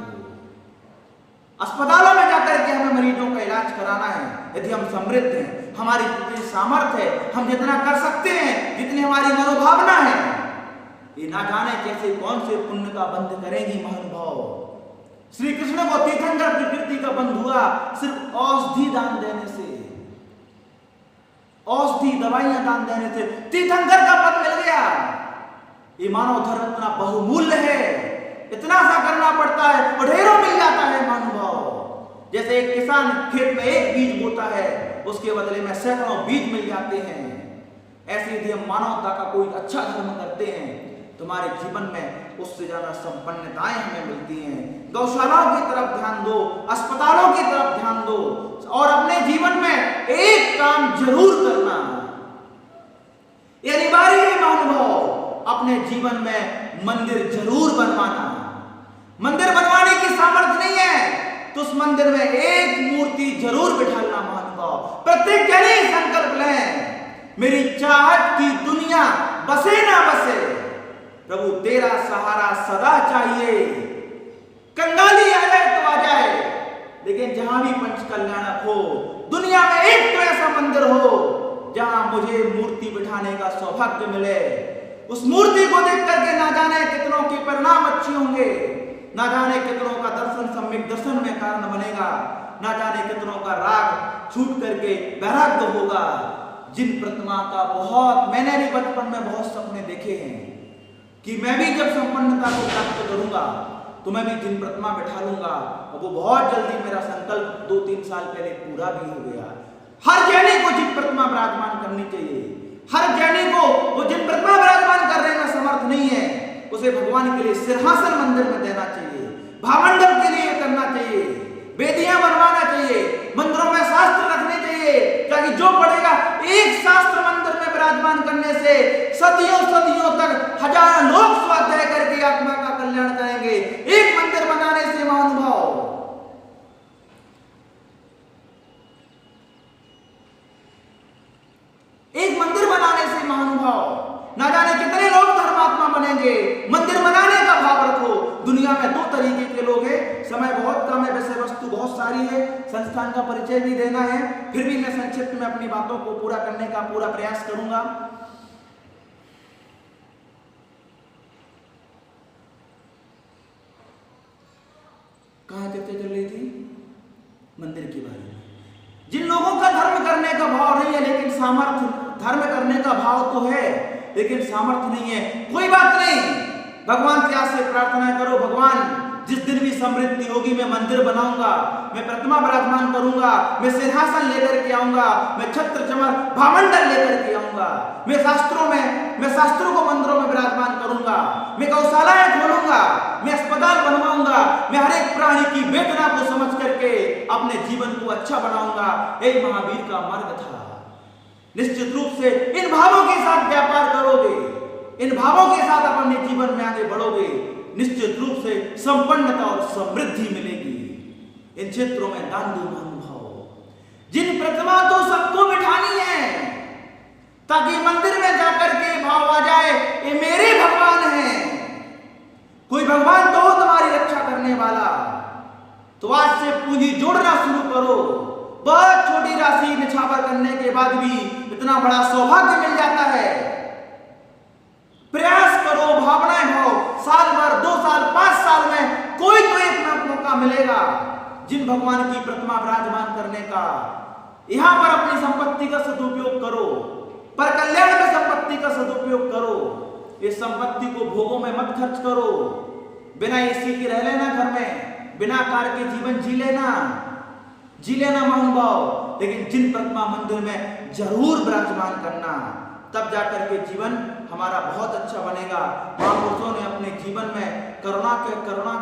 अस्पतालों में जाकर के हमें मरीजों का इलाज कराना है। यदि हम समृद्ध हैं, हमारी जितनी सामर्थ्य है, हम जितना कर सकते हैं, जितनी हमारी मनोभावना है, ये ना जाने कैसे कौन से पुण्य का बंध करेंगी महानुभाव। श्री कृष्ण को तीर्थंकर प्रकृति का बंध हुआ सिर्फ औषधि दान देने से, औषधि दवाइयां दान देने से तीर्थंकर का पद मिल गया। ये मानव धर्म इतना बहुमूल्य है, इतना सा करना पड़ता है और ढेरों मिल जाता है महानुभाव। जैसे एक किसान खेत में एक बीज बोता है, उसके बदले में सैकड़ों बीज मिल जाते हैं। ऐसे यदि हम मानवता का कोई अच्छा धर्म करते हैं, तुम्हारे जीवन में उससे ज्यादा संपन्नताएं हमें मिलती हैं। गौशालाओं की तरफ ध्यान दो, अस्पतालों की तरफ ध्यान दो, और अपने जीवन में एक काम जरूर करना, ये अनिवार्य है महानुभाव, अपने जीवन में मंदिर जरूर बनवाना। मंदिर बनवाने की सामर्थ्य नहीं है तो उस मंदिर में एक मूर्ति जरूर बिठाना महानुभाव। प्रत्येक जने संकल्प लें, मेरी चाहत की दुनिया बसे ना बसे, प्रभु तेरा सहारा सदा चाहिए। कंगाली आ जाए तो आ जाए, लेकिन जहां भी पंच कल्याणक हो, दुनिया में एक तो ऐसा मंदिर हो जहां मुझे मूर्ति बिठाने का सौभाग्य मिले। उस मूर्ति को देख करके ना जाने कितनों के परिणाम अच्छे होंगे, ना जाने कितनों का दर्शन सम्यक दर्शन में कारण बनेगा, ना जाने कितनों का राग छूट करके वैराग्य होगा। जिन प्रतिमा का मैंने भी बचपन में बहुत सपने देखे हैं कि मैं भी जब संपन्नता को प्राप्त करूंगा तो मैं भी जिन प्रतिमा बैठा लूंगा, और वो बहुत जल्दी मेरा संकल्प 2-3 साल पहले पूरा भी हो गया। हर जैनी को जिन प्रतिमा विराजमान करनी चाहिए, हर जैनी को वो जिन प्रतिमा विराजमान करने में समर्थ नहीं है, उसे भगवान के लिए सिंहासन मंदिर में देना चाहिए, भावमंडल के लिए करना चाहिए, वेदियां बनवाना चाहिए, मंदिरों में शास्त्र रखने चाहिए, ताकि जो पढ़ेगा एक शास्त्र मंदिर में विराजमान करने से सदियों सदियों तक हजारों लोग स्वाध्याय करके आत्मा का कल्याण करेंगे। एक मंदिर बनाने से महानुभाव, एक मंदिर बनाने से महानुभाव ना जाने कितने लोग धर्मात्मा बनेंगे। मंदिर बनाने का भाव रखो। दुनिया में 2 तरीके के लोग हैं, समय बहुत कम है, वैसे वस्तु बहुत सारी है, संस्थान का परिचय भी देना है, फिर भी मैं संक्षिप्त में अपनी बातों को पूरा करने का पूरा प्रयास करूंगा। कहां चर्चा चल रही थी? मंदिर के बारे में। जिन लोगों का धर्म करने का भाव नहीं है, लेकिन सामर्थ्य, धर्म करने का भाव तो है लेकिन सामर्थ्य नहीं है, कोई बात नहीं, भगवान से आज से प्रार्थना करो, भगवान जिस दिन भी समृद्धि होगी मैं मंदिर बनाऊंगा, मैं प्रतिमा विराजमान करूंगा, मैं सिंहासन लेकर के आऊंगा, मैं छत्र चमर भामंडल लेकर के आऊंगा, मैं शास्त्रों को मंदिरों में विराजमान करूंगा, मैं गौशालाएं खोलूंगा, मैं अस्पताल बनवाऊंगा, मैं हर एक प्राणी की वेदना को समझ करके अपने जीवन को अच्छा बनाऊंगा। यही महावीर का मार्ग था। निश्चित रूप से इन भावों के साथ व्यापार करोगे, इन भावों के साथ अपने जीवन में आगे बढ़ोगे, निश्चित रूप से संपन्नता और समृद्धि मिलेगी। इन क्षेत्रों में दान दो महानुभाव। जिन प्रतिमा तो सबको बिठानी है, ताकि मंदिर में जाकर के भाव आ जाए ये मेरे भगवान हैं। कोई भगवान तो हो तुम्हारी रक्षा करने वाला, तो आज से पूंजी जोड़ना शुरू करो। बहुत छोटी राशि निछावर करने के बाद भी इतना बड़ा सौभाग्य मिल जाता है। प्रयास करो, भावनाएं भाव, साल भर, 2 साल, 5 साल में कोई तो एक मौका मिलेगा जिन भगवान की प्रतिमा विराजमान करने का। यहां पर अपनी संपत्ति का सदुपयोग करो, पर कल्याण में संपत्ति का सदुपयोग करो। इस संपत्ति को भोगों में मत खर्च करो। बिना एसी के रह लेना घर में, बिना कार के जीवन जी लेना महानुभाव, लेकिन जिन प्रतिमा मंदिर में जरूर विराजमान करना, तब जाकर के जीवन हमारा बहुत अच्छा बनेगा। महापुरुषों ने अपने जीवन में करुणा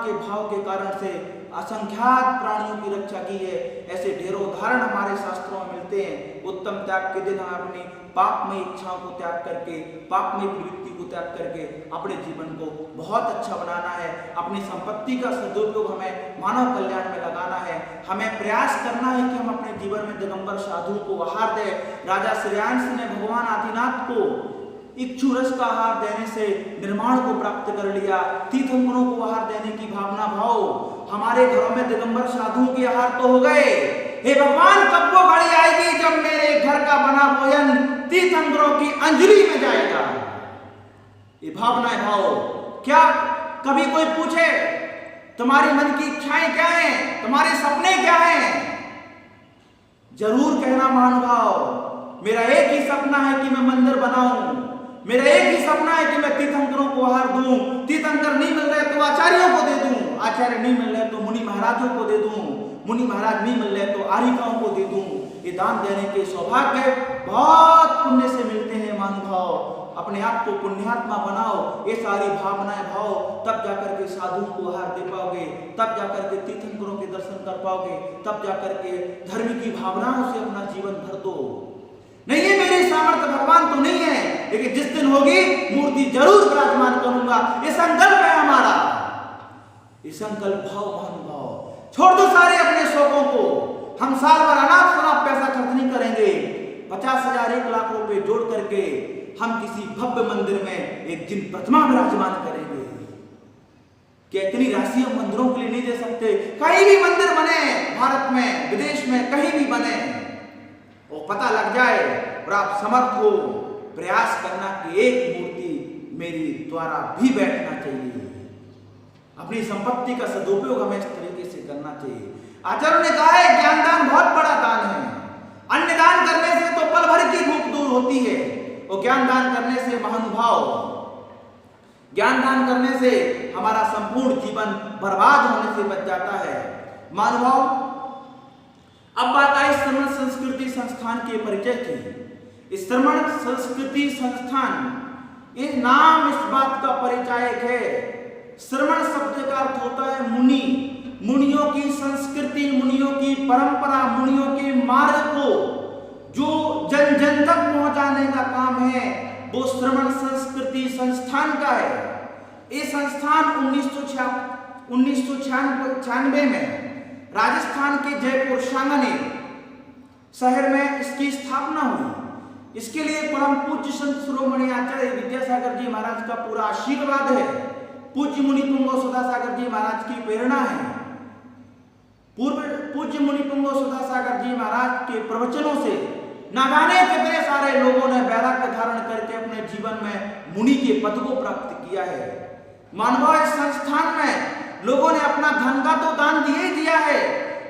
के भाव के कारण से असंख्यात प्राणियों की रक्षा की है। ऐसे ढेरों उदाहरण हमारे शास्त्रों में मिलते हैं। उत्तम त्याग के दिन हम अपनी पापमय इच्छाओं को त्याग करके, पापमय प्रवृत्ति को त्याग करके अपने जीवन को बहुत अच्छा बनाना है। अपनी संपत्ति का सदुपयोग हमें मानव कल्याण में लगाना है। हमें प्रयास करना है कि हम अपने जीवन में दिगंबर साधु को आहार दें। राजा श्रेयांश ने भगवान आदिनाथ को इक्षुरस का आहार देने से निर्माण को प्राप्त कर लिया। तीर्थंकरों को आहार देने की भावना भाव हमारे घरों में दिगंबर साधुओं के आहार तो हो गए। हे भगवान, कब वो घड़ी आएगी जब मेरे घर का बना भोजन तीर्थंकरों की अंजलि में जाएगा? ये भावनाएं भाव। क्या कभी कोई पूछे तुम्हारी मन की इच्छाएं क्या हैं, तुम्हारे सपने क्या हैं? जरूर कहना महानुभाव, मेरा एक ही सपना है कि मैं मंदिर बनाऊं, मेरा एक ही सपना है कि मैं तीर्थंकरों को आहार दूं। तीर्थंकर नहीं मिल रहे तो आचार्यों को दे दूं, आचार्य नहीं मिल रहे तो मुनि महाराजों को दे दूं, मुनि महाराज नहीं मिल रहे तो आरिकाओं को दे दूं। ये दान देने के सौभाग्य बहुत पुण्य से मिलते हैं महानुभाव। अपने आप को पुण्यात्मा बनाओ। ये सारी भावनाएं भाव, तब जाकर के साधुओं को आहार दे पाओगे, तब जाकर के तीर्थंकरों के दर्शन कर पाओगे, तब जाकर के धर्म की भावनाओं से अपना जीवन भर दो। नहीं है मेरी सामर्थ्य भगवान तो नहीं है, लेकिन जिस दिन होगी मूर्ति जरूर विराजमान करूंगा, ये संकल्प है हमारा। ये संकल्प भाव महानुभाव। छोड़ दो सारे अपने शौकों को। हम साल भर अनाप शनाप पैसा खर्च नहीं करेंगे। 50,000 1 लाख रुपए जोड़ करके हम किसी भव्य मंदिर में एक दिन प्रतिमा विराजमान करेंगे। क्या इतनी राशि हम मंदिरों के लिए नहीं दे सकते? कहीं भी मंदिर बने, भारत में, विदेश में, कहीं भी बने, वो पता लग जाए और आप समर्थ हो प्रयास करना कि एक मूर्ति मेरी द्वारा भी बैठना चाहिए। अपनी संपत्ति का सदुपयोग हमें इस तरीके से करना चाहिए। आचार्यों ने कहा है ज्ञान दान बहुत बड़ा दान है। अन्न दान करने से तो पल भर की भूख दूर होती है, और ज्ञान दान करने से महानुभाव, ज्ञान दान करने से हमारा संपूर्ण जीवन बर्बाद होने से बच जाता है। महानुभाव, अब बात आई श्रमण संस्कृति संस्थान के परिचय की। श्रमण संस्कृति संस्थान, ये नाम इस बात का परिचायक है। श्रमण शब्द का अर्थ होता है मुनि, मुनियों की संस्कृति, मुनियों की परंपरा, मुनियों के मार्ग को जो जन जन तक पहुंचाने का काम है, वो श्रमण संस्कृति संस्थान का है। ये संस्थान 1996 में राजस्थान के जयपुर सांगानेर शहर में इसकी स्थापना हुई। इसके लिए परम पूज्य संत शिरोमणि आचार्य विद्यासागर जी महाराज का पूरा आशीर्वाद है। पूज्य मुनि पुंगव सदासागर जी महाराज की प्रेरणा है। पूज्य मुनि पुंगव सदासागर जी महाराज के प्रवचनों से ना जाने कितने सारे लोगों ने वैराग्य धारण करके अपने जीवन में मुनि के पद को प्राप्त किया है। मानव इस संस्थान में लोगों ने अपना धन का तो दान दिया ही दिया है,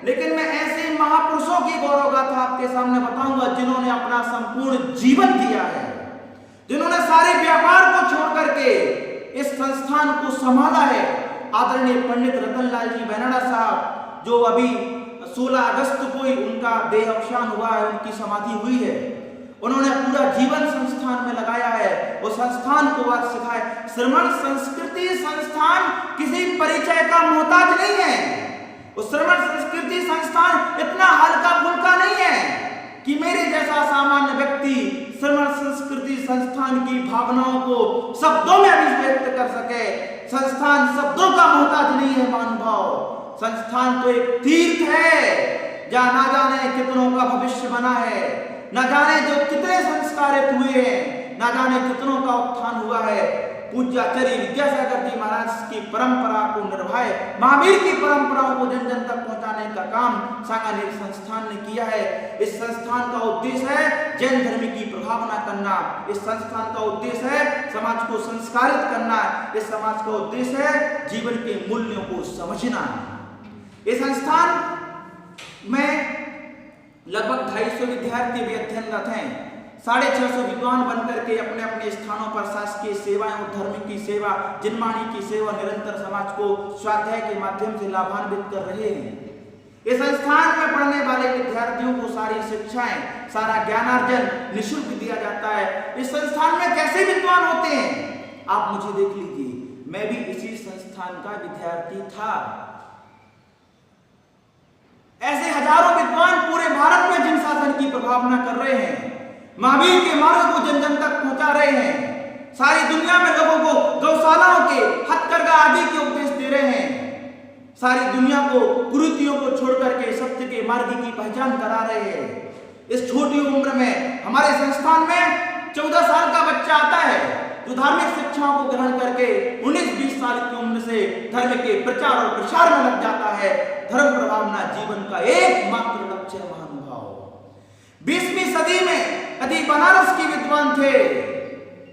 लेकिन मैं ऐसे महापुरुषों की गौरव गाथा आपके सामने बताऊंगा जिन्होंने अपना संपूर्ण जीवन दिया है, जिन्होंने सारे व्यापार को छोड़ करके इस संस्थान को संभाला है। आदरणीय पंडित रतनलाल जी बेनाडा साहब, जो अभी 16 अगस्त को ही उनका देह अवसान हुआ है, उनकी समाधि हुई है। उन्होंने पूरा जीवन संस्थान में लगाया है, वो संस्थान को आज सिखाए। श्रमण संस्कृति संस्थान किसी परिचय का मोहताज नहीं है। वो श्रमण संस्कृति संस्थान इतना हल्का फुल्का नहीं है कि मेरे जैसा सामान्य व्यक्ति श्रमण संस्कृति संस्थान की भावनाओं को शब्दों में अभिव्यक्त कर सके। संस्थान शब्दों का मोहताज नहीं है महानुभाव। संस्थान तो एक तीर्थ है जहां ना जाने कितनों का भविष्य बना है, न जाने जो कितने संस्कारित हुए हैं, न जाने कितनों का उत्थान हुआ है। पूज्य आचार्य विद्यासागर जी महाराज की परंपरा को निर्वाह, महावीर की परंपराओं को जन जन तक पहुंचाने का काम सांगानेर संस्थान ने किया है। इस संस्थान का उद्देश्य है जैन धर्म की प्रभावना करना। इस संस्थान का उद्देश्य है समाज को संस्कारित करना। इस समाज का उद्देश्य है जीवन के मूल्यों को समझना। इस संस्थान में लगभग 250 विद्यार्थी भी अध्ययनरत हैं। 650 विद्वान बनकर के अपने अपने स्थानों पर शासकीय सेवाएं और धर्म की सेवा, जिनवाणी की सेवा निरंतर समाज को स्वाध्याय के माध्यम से लाभान्वित कर रहे हैं। इस संस्थान में पढ़ने वाले विद्यार्थियों को सारी शिक्षाएं, सारा ज्ञानार्जन निःशुल्क दिया जाता है। इस संस्थान में कैसे विद्वान होते हैं आप मुझे देख लीजिए। मैं भी इसी संस्थान का विद्यार्थी था। ऐसे हजारों विद्वान पूरे भारत में जिन शासन की प्रभावना कर रहे हैं, महावीर के मार्ग को जन जन तक पहुंचा रहे हैं, सारी दुनिया में लोगों को गौशालाओं के हथकरघा आदि के उपदेश दे रहे हैं, सारी दुनिया को कुरीतियों को छोड़ करके सत्य के मार्ग की पहचान करा रहे हैं। इस छोटी उम्र में हमारे संस्थान में 14 साल का बच्चा आता है जो धार्मिक शिक्षाओं को ग्रहण करके 19-20 साल की उम्र से धर्म के प्रचार और प्रसार में लग जाता है। धर्म प्रभावना जीवन का एकमात्र लक्ष्य है महानुभाव। 20वीं सदी में यदि बनारस के विद्वान थे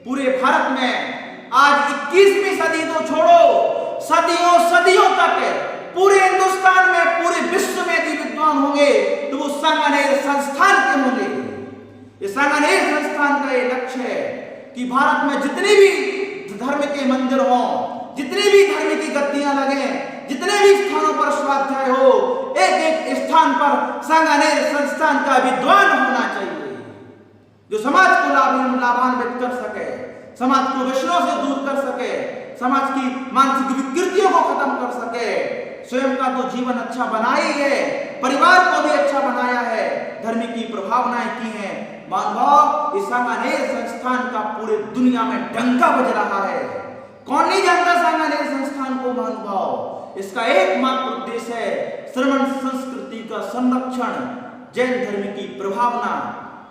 पूरे भारत में, आज 21वीं सदी तो छोड़ो, सदियों सदियों तक पूरे हिंदुस्तान में, पूरे विश्व में यदि विद्वान होंगे तो वो सांगानेर संस्थान के होंगे। ये सांगानेर संस्थान का ये लक्ष्य है कि भारत में जितने भी धर्म के मंदिर हों, जितनी भी धर्म की गद्दियां लगे, जितने भी स्थानों पर स्वाध्याय हो, एक एक स्थान पर सांगानेर संस्थान का विद्वान होना चाहिए जो समाज को लाभान्वित कर सके, समाज को व्यसनों से दूर कर सके, समाज की मानसिक विकृतियों को खत्म कर सके, स्वयं का तो जीवन अच्छा बनाया ही है, परिवार को भी अच्छा बनाया है, धर्म की प्रभावनाएं की हैं। मानभाव इस सांगानेर संस्थान का पूरे दुनिया में डंका बज रहा है। कौन नहीं जानता सांगानेर संस्थान को महानुभाव। इसका एकमात्र उद्देश्य है श्रमण संस्कृति का संरक्षण, जैन धर्म की प्रभावना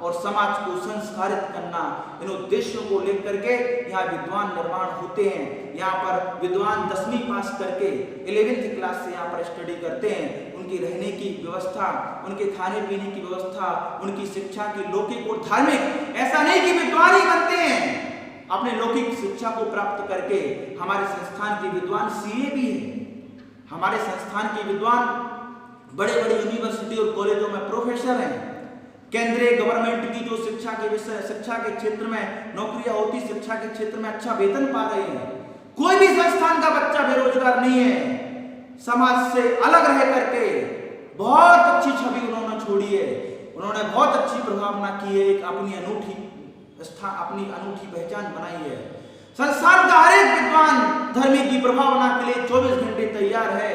और समाज को संस्कारित करना। इन उद्देश्यों को लेकर के यहाँ विद्वान निर्माण होते हैं। यहाँ पर विद्वान 10वीं पास करके 11th क्लास से यहाँ पर स्टडी करते हैं। उनकी रहने की व्यवस्था, उनके खाने पीने की व्यवस्था, उनकी शिक्षा की लौकिक और धार्मिक, ऐसा नहीं कि विद्वान ही बनते हैं, अपने लौकिक शिक्षा को प्राप्त करके हमारे संस्थान के विद्वान सीए भी हैं। हमारे संस्थान के विद्वान बड़े बड़े यूनिवर्सिटी और कॉलेजों में प्रोफेसर हैं। केंद्रीय गवर्नमेंट की जो शिक्षा के क्षेत्र में नौकरियां होती, शिक्षा के क्षेत्र में अच्छा वेतन पा रहे हैं। कोई भी संस्थान का बच्चा बेरोजगार नहीं है। समाज से अलग रह करके बहुत अच्छी छवि उन्होंने छोड़ी है। उन्होंने बहुत अच्छी प्रभावना की है, एक अपनी अनूठी पहचान बनाई है। संस्थान का हर एक विद्वान धर्म की प्रभावना के लिए 24 घंटे तैयार है,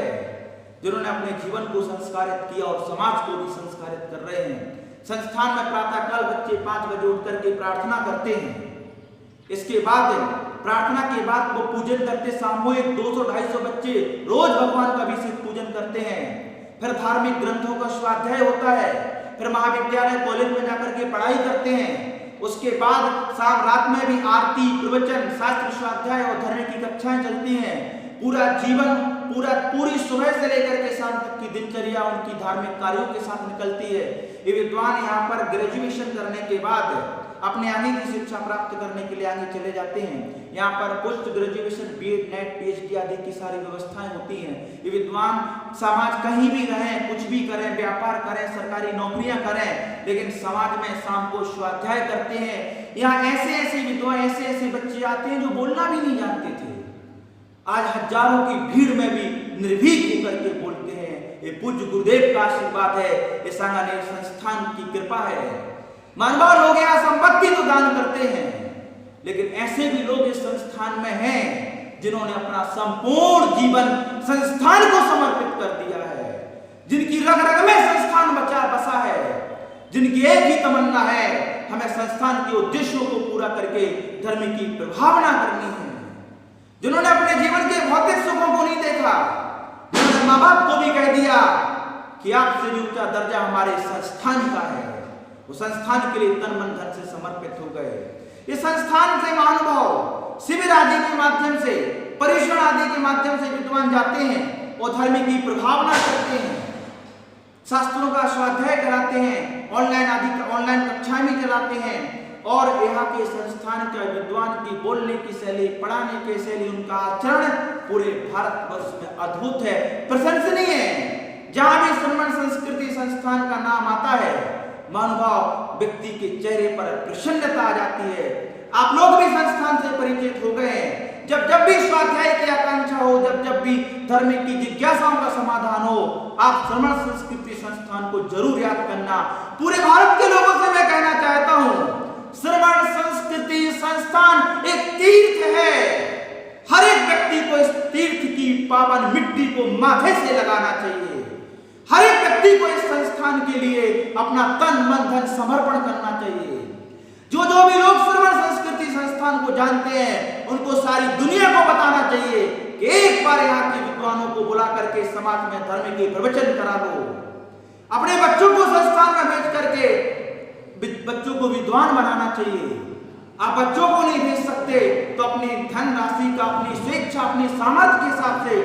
जिन्होंने अपने जीवन को संस्कारित किया और समाज को भी संस्कारित कर रहे हैं। संस्थान में प्रातःकाल बच्चे 5 बजे उठ करके प्रार्थना करते हैं। इसके बाद प्रार्थना के बाद वो पूजन करते, सामूहिक 200-250 बच्चे रोज भगवान का विशेष पूजन करते हैं। फिर धार्मिक ग्रंथों का स्वाध्याय होता है, फिर महाविद्यालय कॉलेज में जाकर के पढ़ाई करते हैं। उसके बाद शाम रात में भी आरती, प्रवचन, शास्त्र स्वाध्याय और धर्म की कक्षाएं चलती हैं। पूरा जीवन, पूरी सुबह से लेकर के शाम तक की दिनचर्या उनकी धार्मिक कार्यों के साथ निकलती है। ये विद्वान यहाँ पर ग्रेजुएशन करने के बाद अपने आगे की शिक्षा प्राप्त करने के लिए आगे चले जाते हैं। यहाँ पर post graduation, BEd, NET, PhD आदि की सारी व्यवस्थाएं होती हैं। ये विद्वान समाज कहीं भी रहें, कुछ भी करें, व्यापार करें, सरकारी नौकरियां करें, लेकिन समाज में शाम को स्वाध्याय करते हैं। यहाँ ऐसे विद्वान, ऐसे बच्चे आते हैं जो बोलना भी नहीं जानते थे, आज हजारों की भीड़ में भी निर्भीक होकर के बोलते हैं। ये पूज्य गुरुदेव का आशीर्वाद है, ये सांगानेर संस्थान की कृपा है। मानव लोग यहाँ संपत्ति तो दान करते हैं, लेकिन ऐसे भी लोग इस संस्थान में हैं जिन्होंने अपना संपूर्ण जीवन संस्थान को समर्पित कर दिया है, जिनकी रग रग में संस्थान बसा है, जिनकी एक ही तमन्ना है, हमें संस्थान के उद्देश्यों को पूरा करके धर्म की प्रभावना करनी है, जिन्होंने अपने जीवन के भौतिक सुखों को नहीं देखा, जिन्होंने माँ बाप को भी कह दिया कि आपसे भी ऊंचा दर्जा हमारे संस्थान का है। वो संस्थान के लिए तन मन धन से समर्पित हो गए। इस संस्थान से महानुभाव शिविर आदि के माध्यम से, परिश्रम आदि के माध्यम से विद्वान जाते हैं और धर्म की प्रभावना करते हैं, शास्त्रों का स्वाध्याय कराते हैं, ऑनलाइन कक्षाएं भी चलाते हैं। और यहाँ के संस्थान के विद्वान की बोलने की शैली, पढ़ाने की शैली, उनका आचरण पूरे भारतवर्ष में अद्भुत है, प्रशंसनीय है। जहां भी श्रमण संस्कृति संस्थान का नाम आता है, महानुभाव व्यक्ति के चेहरे पर प्रसन्नता आ जाती है। आप लोग भी संस्थान से परिचित हो गए हैं। जब भी स्वाध्याय की आकांक्षा हो, जब भी धर्म की जिज्ञासाओं का समाधान हो, आप श्रमण संस्कृति संस्थान को जरूर याद करना। पूरे भारत के लोगों से मैं कहना चाहता हूँ, श्रमण संस्कृति संस्थान एक तीर्थ है। हर एक व्यक्ति को इस तीर्थ की पावन मिट्टी को माथे से लगाना चाहिए। हर एक व्यक्ति को इस संस्थान के लिए अपना तन मन धन समर्पण करना चाहिए। जो भी लोग श्रवण संस्कृति संस्थान को जानते हैं उनको सारी दुनिया को बताना चाहिए कि एक बार यहाँ के विद्वानों को बुला करके समाज में धर्म के प्रवचन करा दो। अपने बच्चों को संस्थान में भेज करके बच्चों को विद्वान बनाना चाहिए। आप बच्चों को नहीं भेज सकते तो अपनी धन राशि का, अपनी स्वेच्छा, अपनी सामर्थ्य के हिसाब से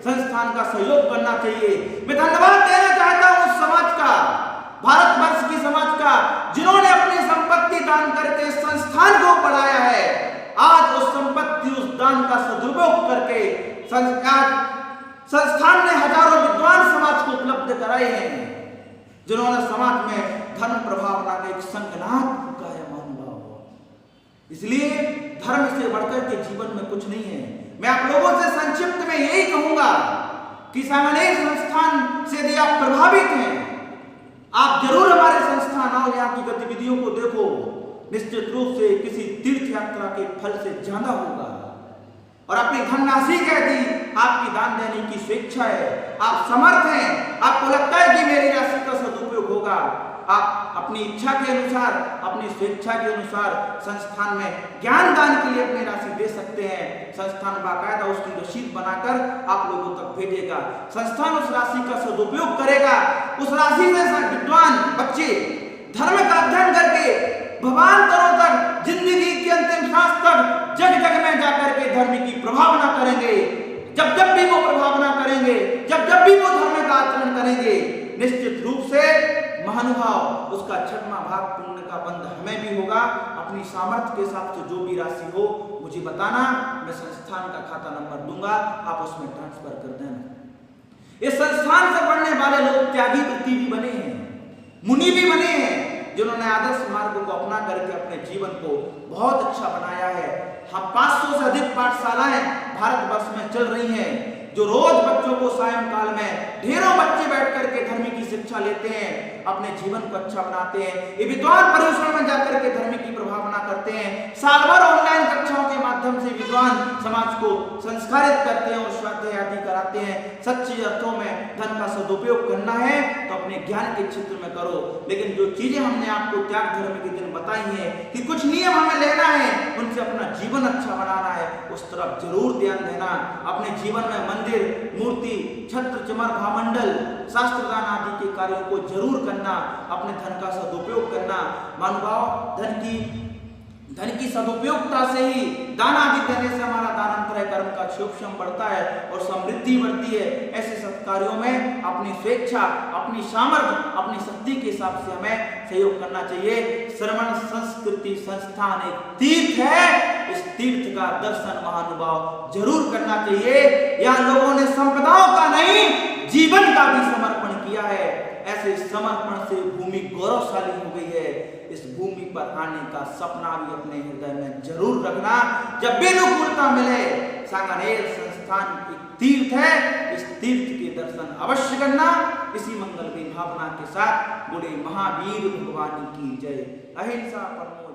संस्थान का सहयोग करना चाहिए। मैं धन्यवाद देना चाहता हूं उस समाज का, भारतवर्ष की समाज का, जिन्होंने अपनी संपत्ति दान करके संस्थान को बढ़ाया है। आज उस संपत्ति, उस दान का सदुपयोग करके संस्थान ने हजारों विद्वान समाज को उपलब्ध कराए हैं, जिन्होंने समाज में धर्म प्रभावना का एक संगनाद फूंका है मानव। इसलिए धर्म से बढ़कर के जीवन में कुछ नहीं है। मैं आप लोगों से संक्षिप्त में यही कहूंगा कि सांगानेर संस्थान से यदि आप प्रभावित हैं, आप जरूर हमारे संस्थान आओ, यहाँ की गतिविधियों को देखो। निश्चित रूप से किसी तीर्थ यात्रा के फल से ज्यादा होगा। और अपनी धनराशि का यदि आपकी दान देने की स्वेच्छा है, आप समर्थ हैं, आपको लगता है कि मेरी राशि का सदुपयोग होगा, आप अपनी इच्छा के अनुसार, अपनी स्वेच्छा के अनुसार संस्थान में ज्ञान दान के लिए अपनी राशि दे सकते हैं। संस्थान बाकायदा उसकी रसीद बनाकर आप लोगों तक भेजेगा। संस्थान उस राशि का सदुपयोग करेगा। उस राशि से विद्वान बच्चे धर्म का अध्ययन करके भवांतरों तक, जिंदगी के अंतिम सांस तक जग जग में जाकर के धर्म की प्रभावना करेंगे। जब भी वो प्रभावना करेंगे, जब भी वो धर्म का आचरण करेंगे, निश्चित रूप से महानुभाव उसका 6वां भाग पुण्य का बंध हमें भी होगा। अपनी सामर्थ्य के हिसाब से जो भी राशि हो मुझे बताना, मैं संस्थान का खाता नंबर दूंगा, आप उसमें ट्रांसफर कर देना। इस संस्थान से पढ़ने वाले लोग त्यागी वृत्ति भी बने हैं, मुनि भी बने हैं, जिन्होंने आदर्श मार्ग को अपना करके अपने जीवन को बहुत अच्छा बनाया है। हम 500 से अधिक पाठशालाएं भारतवर्ष में चल रही हैं, जो रोज बच्चों को सायंकाल में ढेरों बच्चे बैठ करके धर्म की शिक्षा लेते हैं, अपने जीवन को अच्छा बनाते हैं। ये विद्वान परिवेशन में जाकर के धर्म की प्रभावना करते हैं। साल भर ऑनलाइन कक्षाओं के माध्यम से विद्वान समाज को संस्कारित करते हैं और स्वाध्याय आदि कराते हैं। सच्चे अर्थों में धन का सदुपयोग करना है तो अपने ज्ञान के क्षेत्र में करो। लेकिन जो चीजें हमने आपको त्याग धर्म के दिन बताई हैं कि कुछ नियम हमें लेना है, उनसे अपना जीवन अच्छा बनाना है, उस तरफ जरूर ध्यान देना। अपने जीवन में मंदिर, मूर्ति, छत्र, चमर, भामंडल, शास्त्रदान आदि के कार्यों को जरूर करना, अपने धन का सदुपयोग करना। मानुभाव धन की सदुपयोगता से ही दान आदि देने से हमारा दानांतरय कर्म का क्षोभम बढ़ता है और समृद्धि बढ़ती है। ऐसे सत्कार्यों में अपनी स्वेच्छा, अपनी सामर्थ्य, अपनी शक्ति के हिसाब से हमें सहयोग करना चाहिए। श्रवण संस्कृति संस्थान एक तीर्थ है, इस तीर्थ का दर्शन महानुभाव जरूर करना चाहिए। यहाँ लोगों ने संपदाओं का नहीं, जीवन का भी समर्पण किया है। ऐसे समर्पण से भूमि गौरवशाली हो गई है। इस भूमि पर आने का सपना भी अपने हृदय में जरूर रखना। जब भी अनुकूलता मिले, सांगानेर संस्थान एक तीर्थ है, इस तीर्थ के दर्शन अवश्य करना। इसी मंगल की भावना के साथ बोले महावीर भगवान की जय। अहिंसा परमो